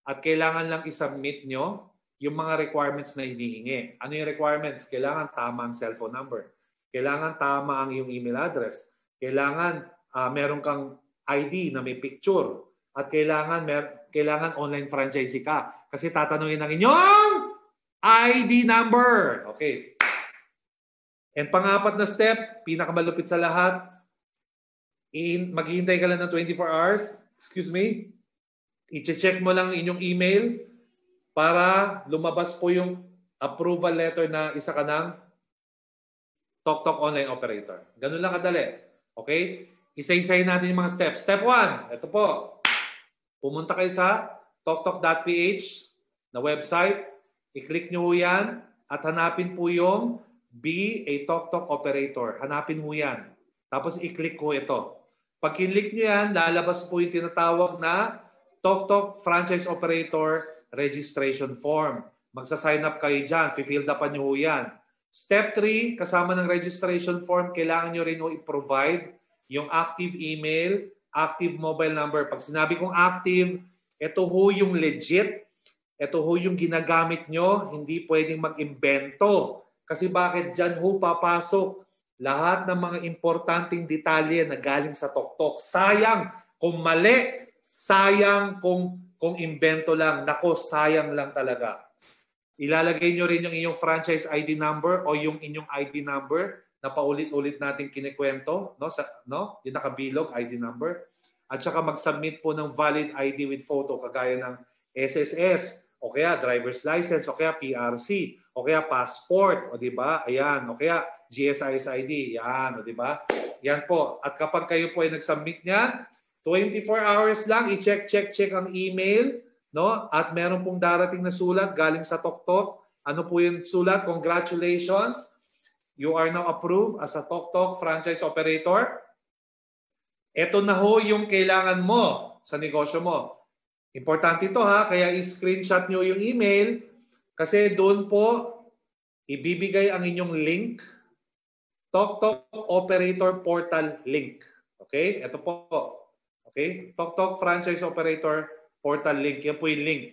At kailangan lang i-submit nyo yung mga requirements na hinihingi. Ano yung requirements? Kailangan tama ang cellphone number. Kailangan tama ang iyong email address. Kailangan meron kang ID na may picture. At kailangan online franchisee ka. Kasi tatanungin ng inyong ID number. Okay. And pang-apat na step, pinakamalupit sa lahat, maghihintay ka lang ng 24 hours. Excuse me. I-check mo lang inyong email para lumabas po yung approval letter na isa ka ng TokTok online operator. Ganun lang kadali. Okay? Isa-isayin natin yung mga steps. Step 1, ito po. Pumunta kayo sa toktok.ph na website. I-click nyo yan at hanapin po yung Be a TokTok operator. Hanapin mo yan. Tapos i-click ko ito. Pag kinlik nyo yan, lalabas po yung tinatawag na TokTok Franchise Operator Registration Form. Magsa-sign up kayo dyan. Fill upan nyo yan. Step 3, kasama ng registration form, kailangan nyo rin i-provide yung active email, active mobile number. Pag sinabi kong active, ito ho yung legit. Ito ho yung ginagamit nyo. Hindi pwedeng mag-imbento. Kasi bakit dyan ho papasok lahat ng mga importanteng detalye na galing sa TokTok. Sayang kung mali, sayang kung imbento lang. Nako, sayang lang talaga. Ilalagay nyo rin yung inyong franchise ID number o yung inyong ID number na paulit-ulit natin kinikwento, yung nakabilog ID number. At saka mag-submit po ng valid ID with photo kagaya ng SSS o kaya driver's license o kaya PRC o kaya passport, o di ba? Ayan, o kaya GSIS ID, yan, o di ba? Yan po. At kapag kayo po ay nag-submit niyan, 24 hours lang i-check ang email, no? At meron pong darating na sulat galing sa TokTok. Ano po yung sulat? Congratulations. You are now approved as a TokTok franchise operator. Ito na ho yung kailangan mo sa negosyo mo. Importante ito ha, kaya i-screenshot nyo yung email kasi doon po ibibigay ang inyong link, TokTok Operator Portal link. Okay? Ito po. Okay? TokTok Franchise Operator Portal link. Yan po yung link.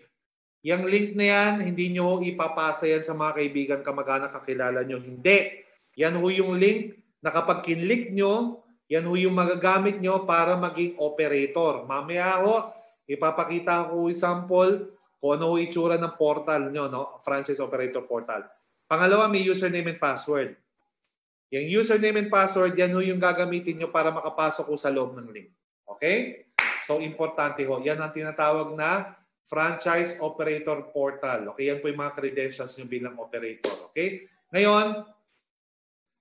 Yung link na yan, hindi nyo ipapasa yan sa mga kaibigan, kamag-anak, kakilala nyo. Hindi. Yan ho yung link na kapag kinlik nyo, yan ho yung magagamit nyo para maging operator. Mamaya ho, ipapakita ko yung sample kung ano ho itsura ng portal nyo, no? Franchise Operator Portal. Pangalawa, may username and password. Yung username and password, yan ho yung gagamitin nyo para makapasok ko sa loob ng link. Okay? So, importante ho. Yan ang tinatawag na Franchise Operator Portal. Okay? Yan po yung mga credentials nyo bilang operator. Okay? Ngayon,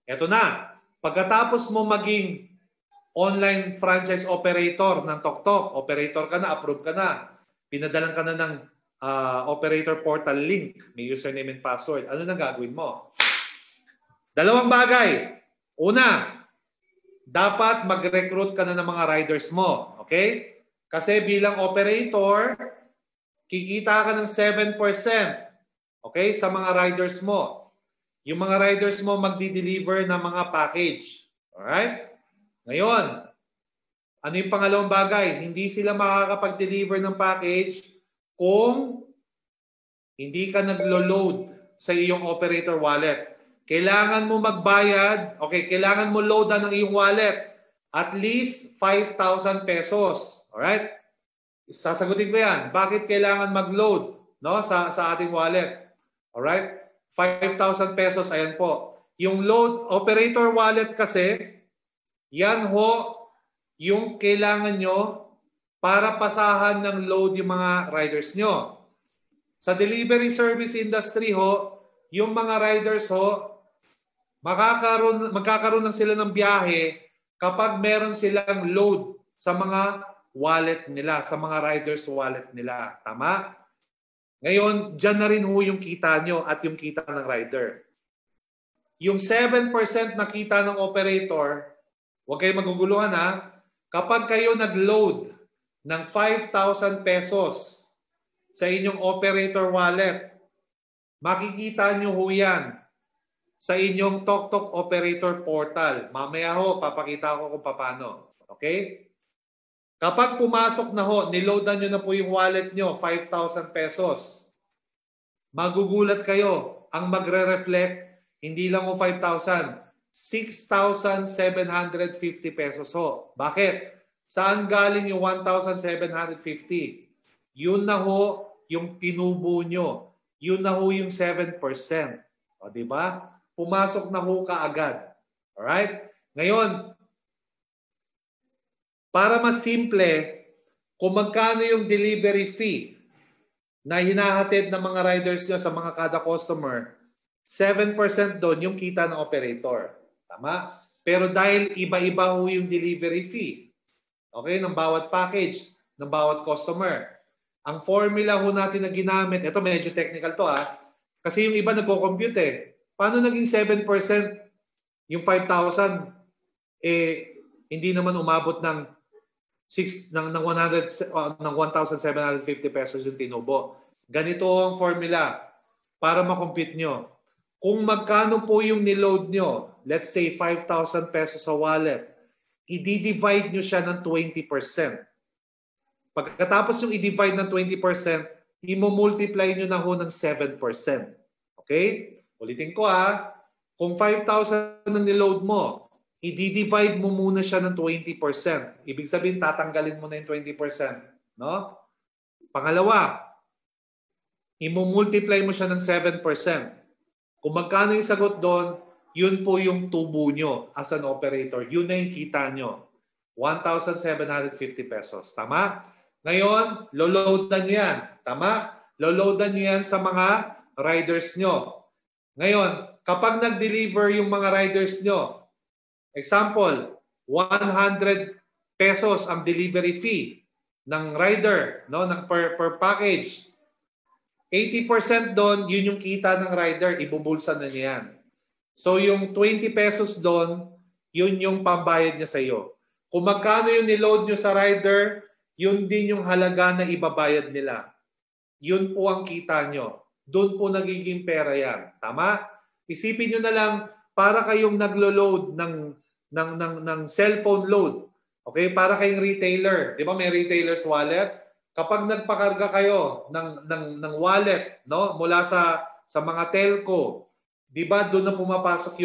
eto na. Pagkatapos mo maging online franchise operator ng TokTok, operator ka na, approve ka na, pinadalan ka na ng operator portal link, may username and password, ano na gagawin mo? Dalawang bagay. Una, dapat mag-recruit ka na ng mga riders mo. Okay? Kasi bilang operator, kikita ka ng 7%. Okay? Sa mga riders mo. Yung mga riders mo magdi-deliver ng mga package. Alright? Ngayon, ano yung pangalawang bagay? Hindi sila makakapag-deliver ng package kung hindi ka naglo-load sa iyong operator wallet. Kailangan mo magbayad, okay, kailangan mo loadan ng iyong wallet at least 5,000 pesos. Alright? Sasagutin ko yan. Bakit kailangan mag-load, no, sa ating wallet? Alright? 5,000 pesos, ayan po. Yung load operator wallet kasi, yan ho yung kailangan nyo para pasahan ng load yung mga riders nyo. Sa delivery service industry ho, yung mga riders ho, magkakaroon ng sila ng biyahe kapag meron silang load sa mga wallet nila, sa mga riders wallet nila. Tama? Ngayon, dyan na rin ho yung kita nyo at yung kita ng rider. Yung 7% na kita ng operator, huwag kayong maguguluhan ha, kapag kayo nag-load ng 5,000 pesos sa inyong operator wallet, makikita nyo ho yan sa inyong TokTok Operator Portal. Mamaya ho, papakita ko kung paano. Okay? Kapag pumasok na ho, niloadan nyo na po yung wallet nyo, 5,000 pesos. Magugulat kayo. Ang magre-reflect, hindi lang ho 5,000, 6,750 pesos ho. Bakit? Saan galing yung 1,750? Yun na ho yung tinubo nyo. yun na ho yung 7%. O, di ba? Pumasok na ho kaagad. Alright? Ngayon, para mas simple, kung magkano yung delivery fee na hinahatid ng mga riders nyo sa mga kada customer, 7% doon yung kita ng operator. Tama? Pero dahil iba-iba ho yung delivery fee, okay, ng bawat package, ng bawat customer, ang formula ho natin na ginamit, ito medyo technical to kasi yung iba nagko-compute Paano naging 7% yung 5,000? Hindi naman umabot ng 1,750 pesos yung tinubo. Ganito ang formula para makompute nyo. Kung magkano po yung niload nyo, let's say 5,000 pesos sa wallet, i-divide nyo siya ng 20%. Pagkatapos yung i-divide ng 20%, i-multiply nyo na ho ng 7%. Okay? Ulitin ko kung 5,000 ang niload mo, i-divide mo muna siya ng 20%. Ibig sabihin, tatanggalin mo na yung 20%. No? Pangalawa, i-multiply mo siya ng 7%. Kung magkano yung sagot doon, yun po yung tubo nyo as an operator. Yun na yung kita nyo. 1,750 pesos. Tama? Ngayon, loloadan nyo yan. Tama? Loloadan nyo yan sa mga riders nyo. Ngayon, kapag nag-deliver yung mga riders nyo, example, 100 pesos ang delivery fee ng rider, no, ng per package. 80% doon, yun yung kita ng rider, ibubulsa na niya yan. So yung 20 pesos doon, yun yung pambayad niya sa iyo. Kung magkano yung niload nyo sa rider, yun din yung halaga na ibabayad nila. Yun po ang kita nyo. Doon po nagiging pera yan. Tama? Isipin nyo na lang, para kayong naglo-load ng cellphone load. Okay? Para kayong retailer. Di ba may retailer's wallet? Kapag nagpakarga kayo ng wallet, no, mula sa mga telco, di ba doon na pumapasok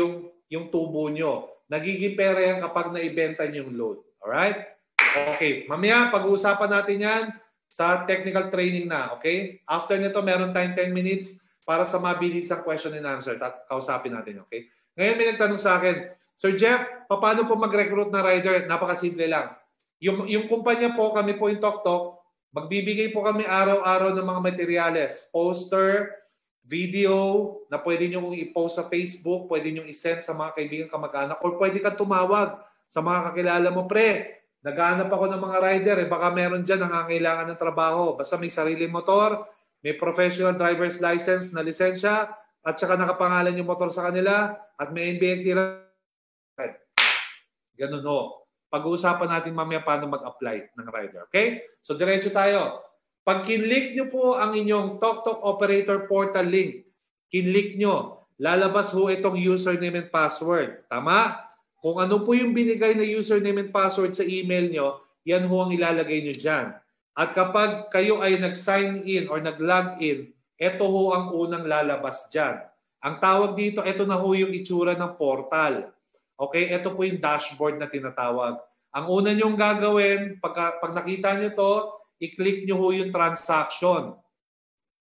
yung tubo nyo. Nagiging pera yan kapag naibenta nyo yung load. Alright? Okay. Mamaya, pag-uusapan natin yan sa technical training na. Okay? After nito, meron tayong 10 minutes para sa mabilisang question and answer. Kausapin natin. Okay? Ngayon may nagtanong sa akin, Sir Jeff, paano po mag-recruit na rider? Napakasimple lang. Yung kumpanya po, kami po yung TokTok, magbibigay po kami araw-araw ng mga materyales. Poster, video, na pwede nyo i-post sa Facebook, pwede nyo i-send sa mga kaibigan kamag-anak, or pwede kang tumawag sa mga kakilala mo. Pre, naghahanap ako ng mga rider. Baka meron dyan nangangailangan ng trabaho. Basta may sariling motor, may professional driver's license na lisensya, at saka nakapangalan yung motor sa kanila, at may NBAT. Ganun ho. Pag-uusapan natin mamaya paano mag-apply ng rider. Okay? So, diretso tayo. Pag kinlik nyo po ang inyong TokTok Operator Portal link, kinlik nyo, lalabas ho itong username and password. Tama? Kung ano po yung binigay na username and password sa email nyo, yan ho ang ilalagay nyo dyan. At kapag kayo ay nag-sign in or nag-log in, ito ho ang unang lalabas dyan. Ang tawag dito, ito na ho yung itsura ng portal. Okay, ito po yung dashboard na tinatawag. Ang una nyong gagawin, pag nakita nyo to, i-click nyo ho yung transaction.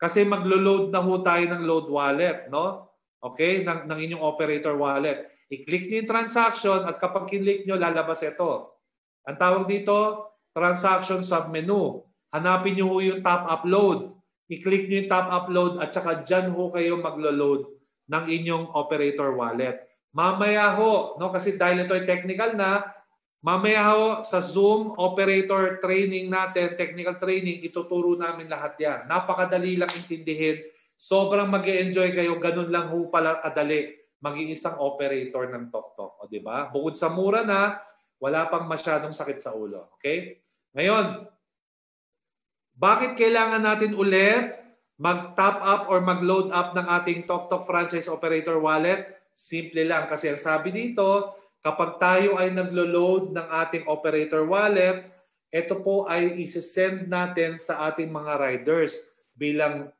Kasi maglo-load na ho tayo ng load wallet, no? Okay, ng inyong operator wallet. I-click nyo yung transaction at kapag kinlik nyo, lalabas ito. Ang tawag dito, transaction submenu. Hanapin nyo ho yung top upload. I-click nyo yung top upload at saka dyan ho kayo maglo-load ng inyong operator wallet. Mamaya ho, no, kasi dahil ito ay technical na, mamaya ho sa Zoom operator training natin, technical training, ituturo namin lahat yan. Napakadali lang intindihin. Sobrang mag-e-enjoy kayo. Ganun lang ho pala kadali maging isang operator ng TokTok. O, di ba? Bukod sa mura na, wala pang masyadong sakit sa ulo. Okay? Ngayon, bakit kailangan natin ulit mag-top up or mag-load up ng ating TokTok Franchise Operator Wallet? Simple lang kasi ang sabi dito, kapag tayo ay naglo-load ng ating operator wallet, ito po ay isi-send natin sa ating mga riders bilang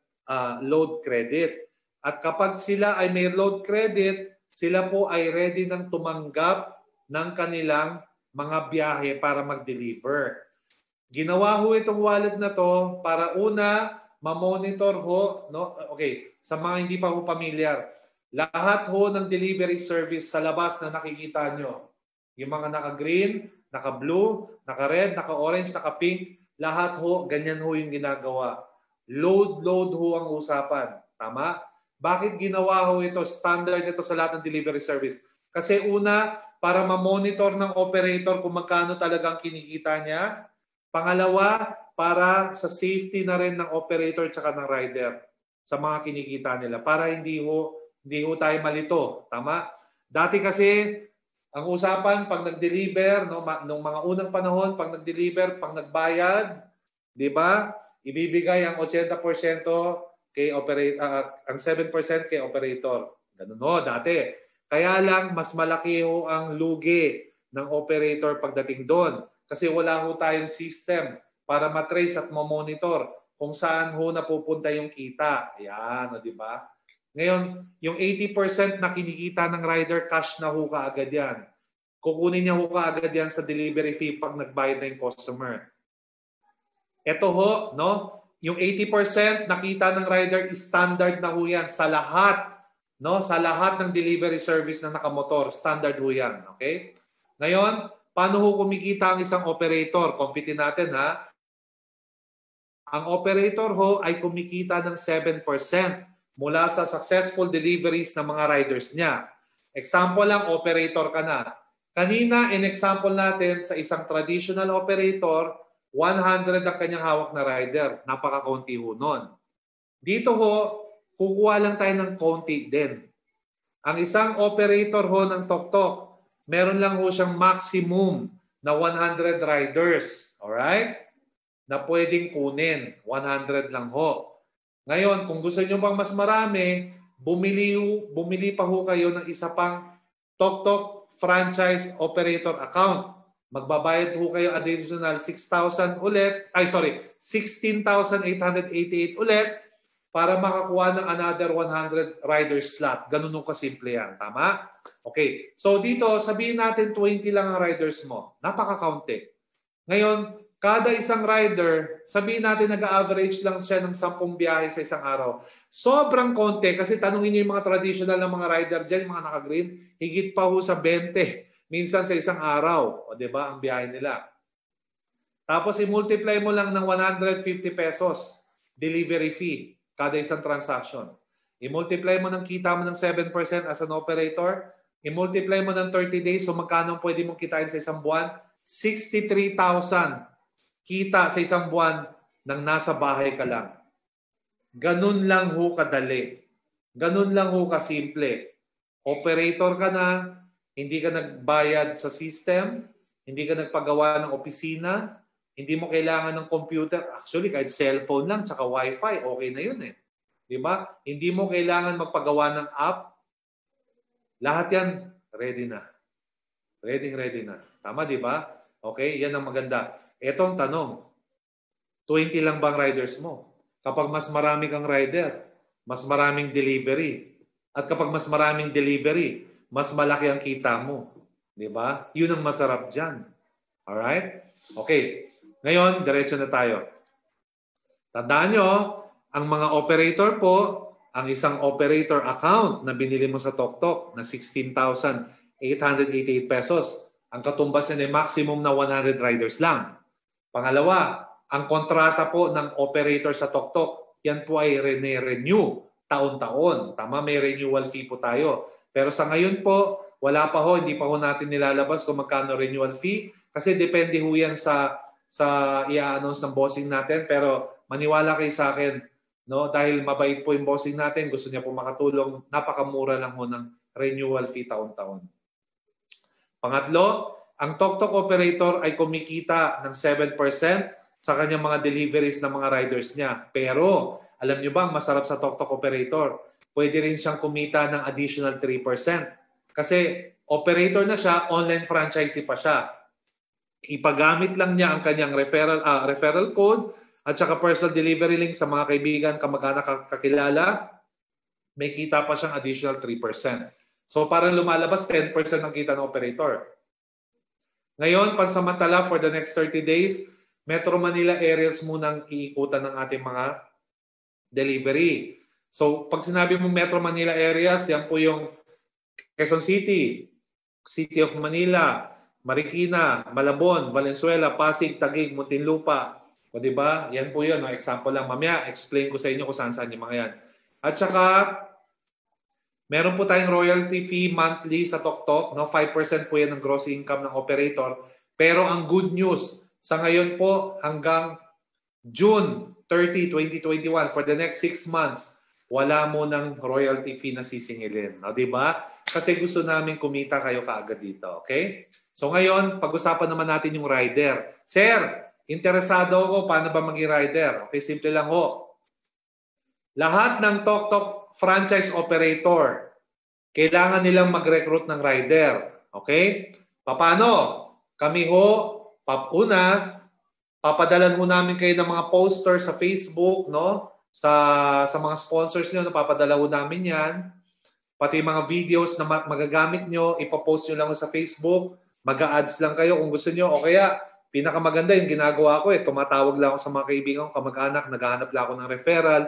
load credit. At kapag sila ay may load credit, sila po ay ready nang tumanggap ng kanilang mga biyahe para mag-deliver. Ginawa ho itong wallet na to para una, ma-monitor ho, no? Okay, sa mga hindi pa ho pamilyar, lahat ho ng delivery service sa labas na nakikita nyo, yung mga naka-green, naka-blue, naka-red, naka-orange, naka-pink, lahat ho, ganyan ho yung ginagawa. Load ho ang usapan. Tama? Bakit ginawa ho ito? Standard ito sa lahat ng delivery service. Kasi una, para ma-monitor ng operator kung magkano talagang kinikita niya. Pangalawa, para sa safety na rin ng operator at ng rider sa mga kinikita nila. Para hindi ho tayo malito. Tama? Dati kasi, ang usapan, pag nag-deliver, no, nung mga unang panahon, pag nag-deliver, pag nagbayad, di ba? Ibibigay ang 80% kay operator, ang 7% kay operator. Ganun ho, dati. Kaya lang, mas malaki ho ang lugi ng operator pagdating doon. Kasi wala ho tayong system para matrace at mamonitor kung saan ho napupunta yung kita. Ayan, di ba? Ngayon, yung 80% na kinikita ng rider, cash na ho kaagad yan. Kukunin niya ho kaagad yan sa delivery fee pag nagbayad na yung customer. Ito ho, no? Yung 80% nakita ng rider, standard na ho yan sa lahat, no? Sa lahat ng delivery service na nakamotor, standard ho yan. Okay? Ngayon, paano ho kumikita ang isang operator? Computin natin, ha? Ang operator ho ay kumikita ng 7% mula sa successful deliveries ng mga riders niya. Example lang, operator ka na. Kanina, in example natin, sa isang traditional operator, 100 ang kanyang hawak na rider. Napaka-konti ho nun. Dito ho, kukuha lang tayo ng konti din. Ang isang operator ho ng Tok-Tok, meron lang ho siyang maximum na 100 riders. Alright? Na pwedeng kunin. 100 lang ho. Ngayon, kung gusto nyo pang mas marami, bumili pa ho kayo ng isa pang Tok-Tok franchise operator account. Magbabayad ho kayo additional 6,000 ulit, 16,888 ulit para makakuha ng another 100 rider slot. Ganun nung kasimple yan. Tama? Okay. So dito, sabihin natin 20 lang ang riders mo. Napaka-kaunti. Ngayon, kada isang rider, sabihin natin nag-average lang siya ng 10 biyahe sa isang araw. Sobrang konti kasi tanungin niyo yung mga traditional na mga rider dyan, yung mga naka-green, higit pa ho sa 20. Minsan sa isang araw. O diba, ang biyahe nila. Tapos i-multiply mo lang ng 150 pesos delivery fee kada isang transaction. I-multiply mo ng kita mo ng 7% as an operator. I-multiply mo ng 30 days. So magkano pwede mong kitain sa isang buwan? 63,000 kita sa isang buwan nang nasa bahay ka lang. Ganun lang ho kadali. Ganun lang ho kasimple. Operator ka na, hindi ka nagbayad sa system, hindi ka nagpagawa ng opisina, hindi mo kailangan ng computer. Actually, kahit cellphone lang, tsaka wifi, okay na yun eh. Di ba? Hindi mo kailangan magpagawa ng app. Lahat yan, ready na. Ready na. Tama, di ba? Okay, yan ang maganda. Etong tanong, 20 lang bang riders mo? Kapag mas marami kang rider, mas maraming delivery. At kapag mas maraming delivery, mas malaki ang kita mo. Di ba? Yun ang masarap dyan. Alright? Okay. Ngayon, diretso na tayo. Tandaan nyo, ang mga operator po, ang isang operator account na binili mo sa Tok-Tok na 16,888 pesos, ang katumbas niya ay maximum na 100 riders lang. Pangalawa, ang kontrata po ng operator sa Tok-Tok, yan po ay renew taon-taon. Tama, may renewal fee po tayo. Pero sa ngayon po, wala pa ho, hindi pa ho natin nilalabas kung magkano renewal fee kasi depende ho yan sa i-announce ng bossing natin. Pero maniwala kayo sa akin, no? Dahil mabait po yung bossing natin, gusto niya po makatulong, napakamura lang ho ng renewal fee taon-taon. Pangatlo, ang Tok-Tok operator ay kumikita ng 7% sa kanyang mga deliveries ng mga riders niya. Pero, alam niyo ba, masarap sa Tok-Tok operator, pwede rin siyang kumita ng additional 3%. Kasi operator na siya, online franchisee pa siya. Ipagamit lang niya ang kanyang referral code at saka personal delivery link sa mga kaibigan, kamag-anak, kakilala. May kita pa siyang additional 3%. So parang lumalabas 10% ng kita ng operator. Ngayon, pansamantala for the next 30 days, Metro Manila areas munang iikutan ng ating mga delivery. So, pag sinabi mo Metro Manila areas, yan po yung Quezon City, City of Manila, Marikina, Malabon, Valenzuela, Pasig, Taguig, Muntinlupa. O diba? Yan po yun. No? Example lang. Mamaya, explain ko sa inyo kung saan-saan yung mga yan. At saka, meron po tayong royalty fee monthly sa TokTok. No? 5% po yan ng gross income ng operator. Pero ang good news, sa ngayon po hanggang June 30, 2021, for the next 6 months, wala mo ng royalty fee na sisingilin. No? Diba? Kasi gusto namin kumita kayo kaagad dito. Okay? So ngayon, pag-usapan naman natin yung rider. Sir, interesado ako paano ba maging rider? Okay, simple lang ho. Lahat ng TokTok franchise operator, kailangan nilang mag-recruit ng rider. Okay? Paano? Kami ho, papadalan ho namin kayo ng mga poster sa Facebook, no? Sa mga sponsors nyo, napapadala ho namin yan. Pati mga videos na magagamit nyo, ipapost nyo lang sa Facebook. Mag-a-ads lang kayo kung gusto nyo. O kaya, pinakamaganda yung ginagawa ko tumatawag lang ako sa mga kaibigan ko, kamag-anak, naghahanap lang ako ng referral.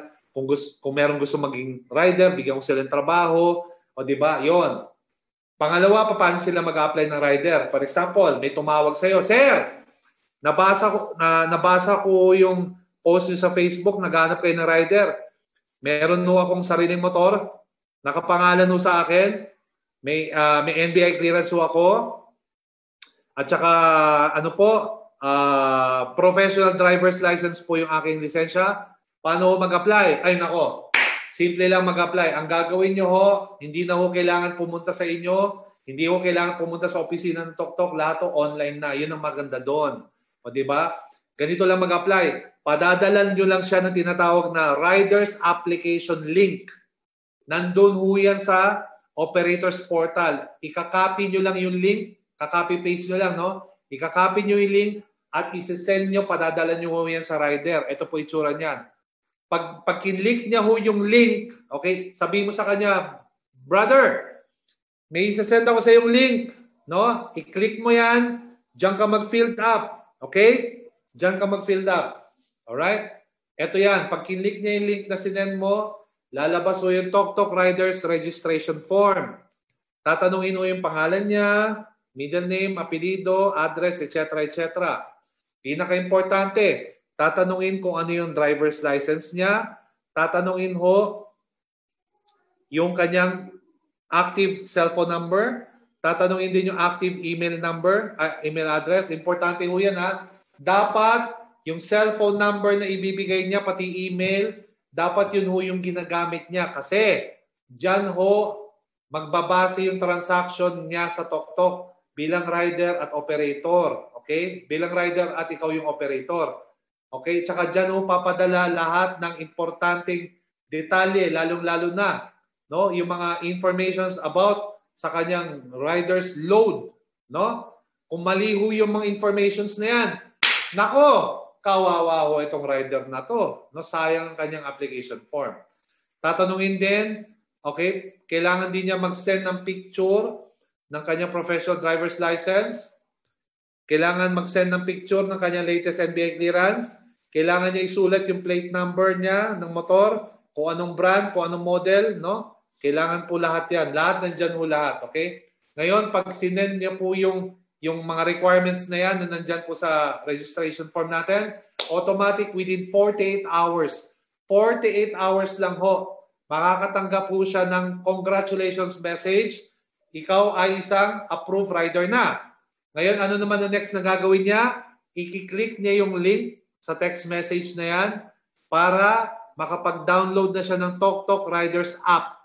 Kung merong gusto maging rider, bigyan ko sila ng trabaho. O diba? Yon. Pangalawa, paano sila mag-apply ng rider? For example, may tumawag sa'yo, Sir, nabasa ko yung post nyo sa Facebook, naghahanap kayo ng rider. Meron no akong sariling motor, nakapangalan no sa akin, may NBI clearance ho ako, at saka, professional driver's license po yung aking lisensya. Paano ho mag-apply? Ay, nako. Simple lang mag-apply. Ang gagawin nyo ho, hindi na ho kailangan pumunta sa inyo. Hindi ho kailangan pumunta sa opisina ng TokTok. Lahat ho online na. Yun ang maganda doon. O, diba? Ganito lang mag-apply. Padadalan nyo lang siya ng tinatawag na Riders Application Link. Nandun ho yan sa Operators Portal. Ika-copy nyo lang yung link. Ka-copy-paste nyo lang, no? Ika-copy nyo yung link at isi-send nyo, padadala nyo yan sa rider. Ito po itsura niyan. Pag kinlink niya ho yung link, okay, sabihin mo sa kanya, brother, may isi-send ako sa yung link, no? I-click mo yan, diyan ka mag-filled up, okay? Diyan ka mag-filled up. Alright? Ito yan. Pag kinlink niya yung link na sinend mo, lalabas ho yung TokTok Riders Registration Form. Tatanungin ho yung pangalan niya, middle name, apelido, address, etc. etc. Pinaka-importante, tatanungin kung ano yung driver's license niya, tatanungin ho yung kanyang active cellphone number, tatanungin din yung active email number, email address. Importante ho yan ha. Dapat yung cellphone number na ibibigay niya, pati email, dapat yun ho yung ginagamit niya. Kasi dyan ho magbabase yung transaction niya sa TokTok bilang rider at operator. Okay? Bilang rider at ikaw yung operator. Okay? Tsaka dyan ho papadala lahat ng importanteng detalye, lalong-lalo na, no? Yung mga informations about sa kanyang rider's load. No? Kung mali ho yung mga informations na yan, nako, kawawa ho itong rider na to. No? Sayang ang kanyang application form. Tatanungin din, okay, kailangan din niya mag-send ng picture ng kanyang professional driver's license. Kailangan mag-send ng picture ng kanyang latest NBI clearance. Kailangan niya isulat yung plate number niya ng motor, kung anong brand, kung anong model, no? Kailangan po lahat yan. Lahat nandyan po lahat, okay? Ngayon, pag sinend niya po yung mga requirements na yan na nandyan po sa registration form natin, automatic within 48 hours. 48 hours lang ho. Makakatanggap po siya ng congratulations message. Ikaw ay isang approved rider na. Ngayon, ano naman ang next na gagawin niya? I-click niya yung link sa text message na yan para makapag-download na siya ng TokTok Riders app.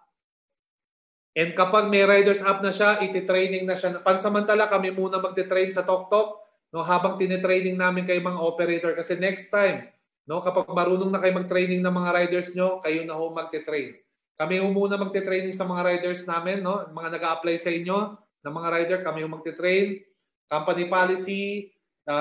And kapag may Riders app na siya, iti-training na siya. Pansamantala, kami muna magti-train sa TokTok, no, habang tinitraining namin kayo mga operator. Kasi next time, no, kapag marunong na kayo mag-training ng mga riders nyo, kayo na ho magti-train. Kami ho muna magti-training sa mga riders namin, no? Mga nag-a-apply sa inyo ng mga rider, kami ho magti-train. Company policy,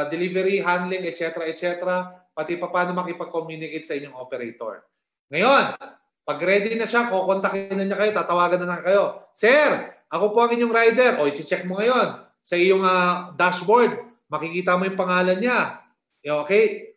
delivery, handling, etc. etc. Pati pa paano makipag-communicate sa inyong operator. Ngayon, pag ready na siya, kukontakin na niya kayo, tatawagan na kayo. Sir, ako po ang inyong rider. O, i-check mo ngayon sa iyong dashboard. Makikita mo yung pangalan niya. Okay?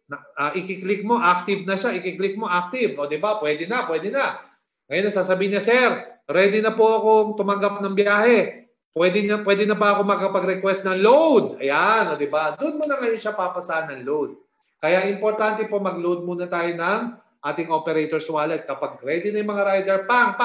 i-click mo, active na siya, i-click mo, active. O, di ba? Pwede na, pwede na. Ngayon, sasabihin niya, sir, ready na po akong tumanggap ng biyahe. Pwede na ba ako makapag-request ng load? Ayan, o, di ba? Doon mo na ngayon siya papasahan ng load. Kaya importante po mag-load muna tayo ng ating operator's wallet. Kapag ready na yung mga rider, pang,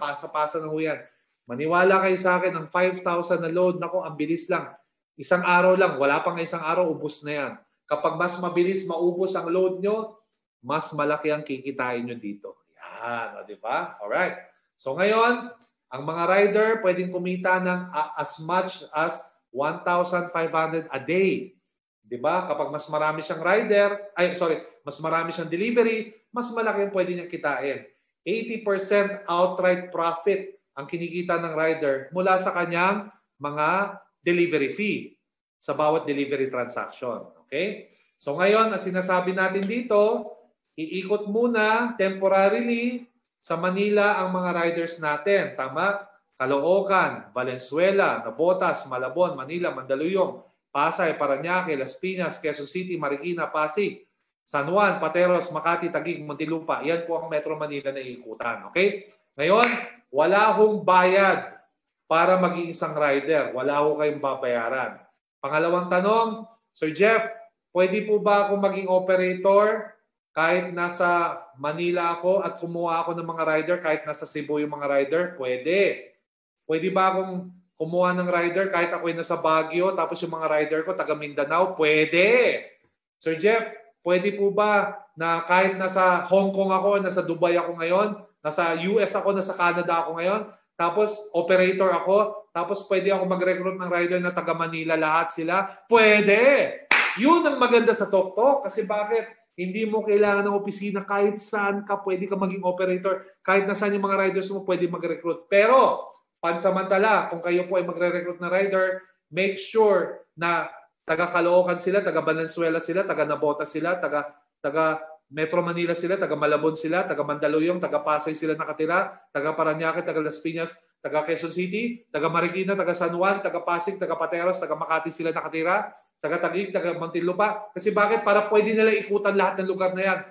pasa-pasa na ho yan. Maniwala kayo sa akin, ang 5,000 na load, naku, ang bilis lang. Isang araw lang, wala pang isang araw, ubos na yan. Kapag mas mabilis maubos ang load nyo, mas malaki ang kikitain nyo dito. Yan, di ba? Alright. So ngayon, ang mga rider pwedeng kumita ng as much as 1,500 a day. Di ba? Kapag mas marami siyang mas marami siyang delivery, mas malaki ang pwede niyang kitain. 80% outright profit ang kinikita ng rider mula sa kanyang mga delivery fee sa bawat delivery transaction. Okay? So ngayon, ang sinasabi natin dito, iikot muna temporarily sa Manila ang mga riders natin. Tama? Caloocan, Valenzuela, Navotas, Malabon, Manila, Mandaluyong, Pasay, Parañaque, Las Piñas, Quezon City, Marikina, Pasig, San Juan, Pateros, Makati, Taguig, Muntinlupa. Yan po ang Metro Manila na iikutan. Okay? Ngayon, wala hong bayad para maging isang rider. Wala ho kayong babayaran. Pangalawang tanong, Sir Jeff, pwede po ba ako maging operator kahit nasa Manila ako at kumuha ako ng mga rider kahit nasa Cebu yung mga rider? Pwede. Pwede ba akong kumuha ng rider kahit ako'y nasa Baguio tapos yung mga rider ko taga Mindanao? Pwede. Sir Jeff, pwede po ba na kahit nasa Hong Kong ako, nasa Dubai ako ngayon, nasa US ako, nasa Canada ako ngayon, tapos operator ako, tapos pwede ako mag-recruit ng rider na taga Manila, lahat sila? Pwede! Yun ang maganda sa TokTok. Kasi bakit? Hindi mo kailangan ng opisina. Kahit saan ka, pwede ka maging operator. Kahit nasaan yung mga riders mo, pwede mag-recruit. Pero, pansamantala, kung kayo po ay magre-recruit na rider, make sure na taga Caloocan sila, taga Valenzuela sila, taga Navotas sila, taga Metro Manila sila, taga Malabon sila, taga Mandaluyong, taga Pasay sila nakatira, taga Parañaque, taga Las Piñas, taga Quezon City, taga Marikina, taga San Juan, taga Pasig, taga Pateros, taga Makati sila nakatira, taga Taguig, taga Muntinlupa. Kasi bakit? Para pwede nila ikutan lahat ng lugar na yan.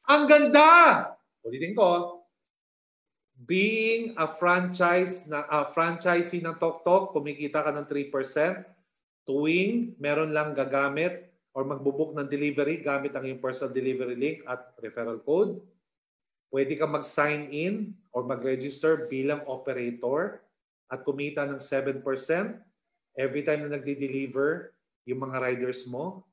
Ang ganda! Ulitin ko, being a franchisee ng TokTok, kumikita ka ng 3%. Tuwing meron lang gagamit or magbubook ng delivery gamit ang iyong personal delivery link at referral code, pwede ka mag-sign in or mag-register bilang operator at kumita ng 7% every time na nagdi-deliver yung mga riders mo.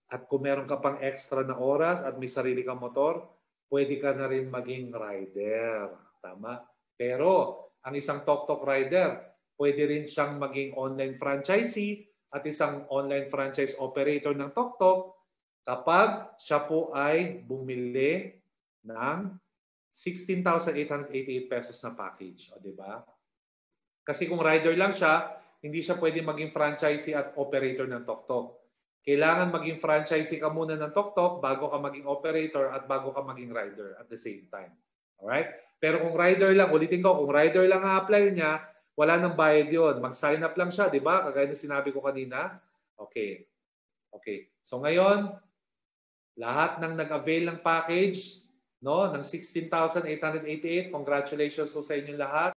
At kung meron ka pang extra na oras at may sarili kang motor, pwede ka na rin maging rider. Tama? Pero ang isang TokTok rider, pwede rin siyang maging online franchisee at isang online franchise operator ng TokTok kapag siya po ay bumili ng 16,888 pesos na package. O, di ba? Kasi kung rider lang siya, hindi siya pwede maging franchisee at operator ng TokTok. Kailangan maging franchisee ka muna ng TokTok bago ka maging operator at bago ka maging rider at the same time. Alright? Pero kung rider lang, ulitin ko, kung rider lang a-apply niya, wala nang bayad yun. Mag-sign up lang siya, di ba? Kagaya na sinabi ko kanina. Okay. Okay. So ngayon, lahat ng nag-avail ng package, no, ng 16,888, congratulations po sa inyong lahat.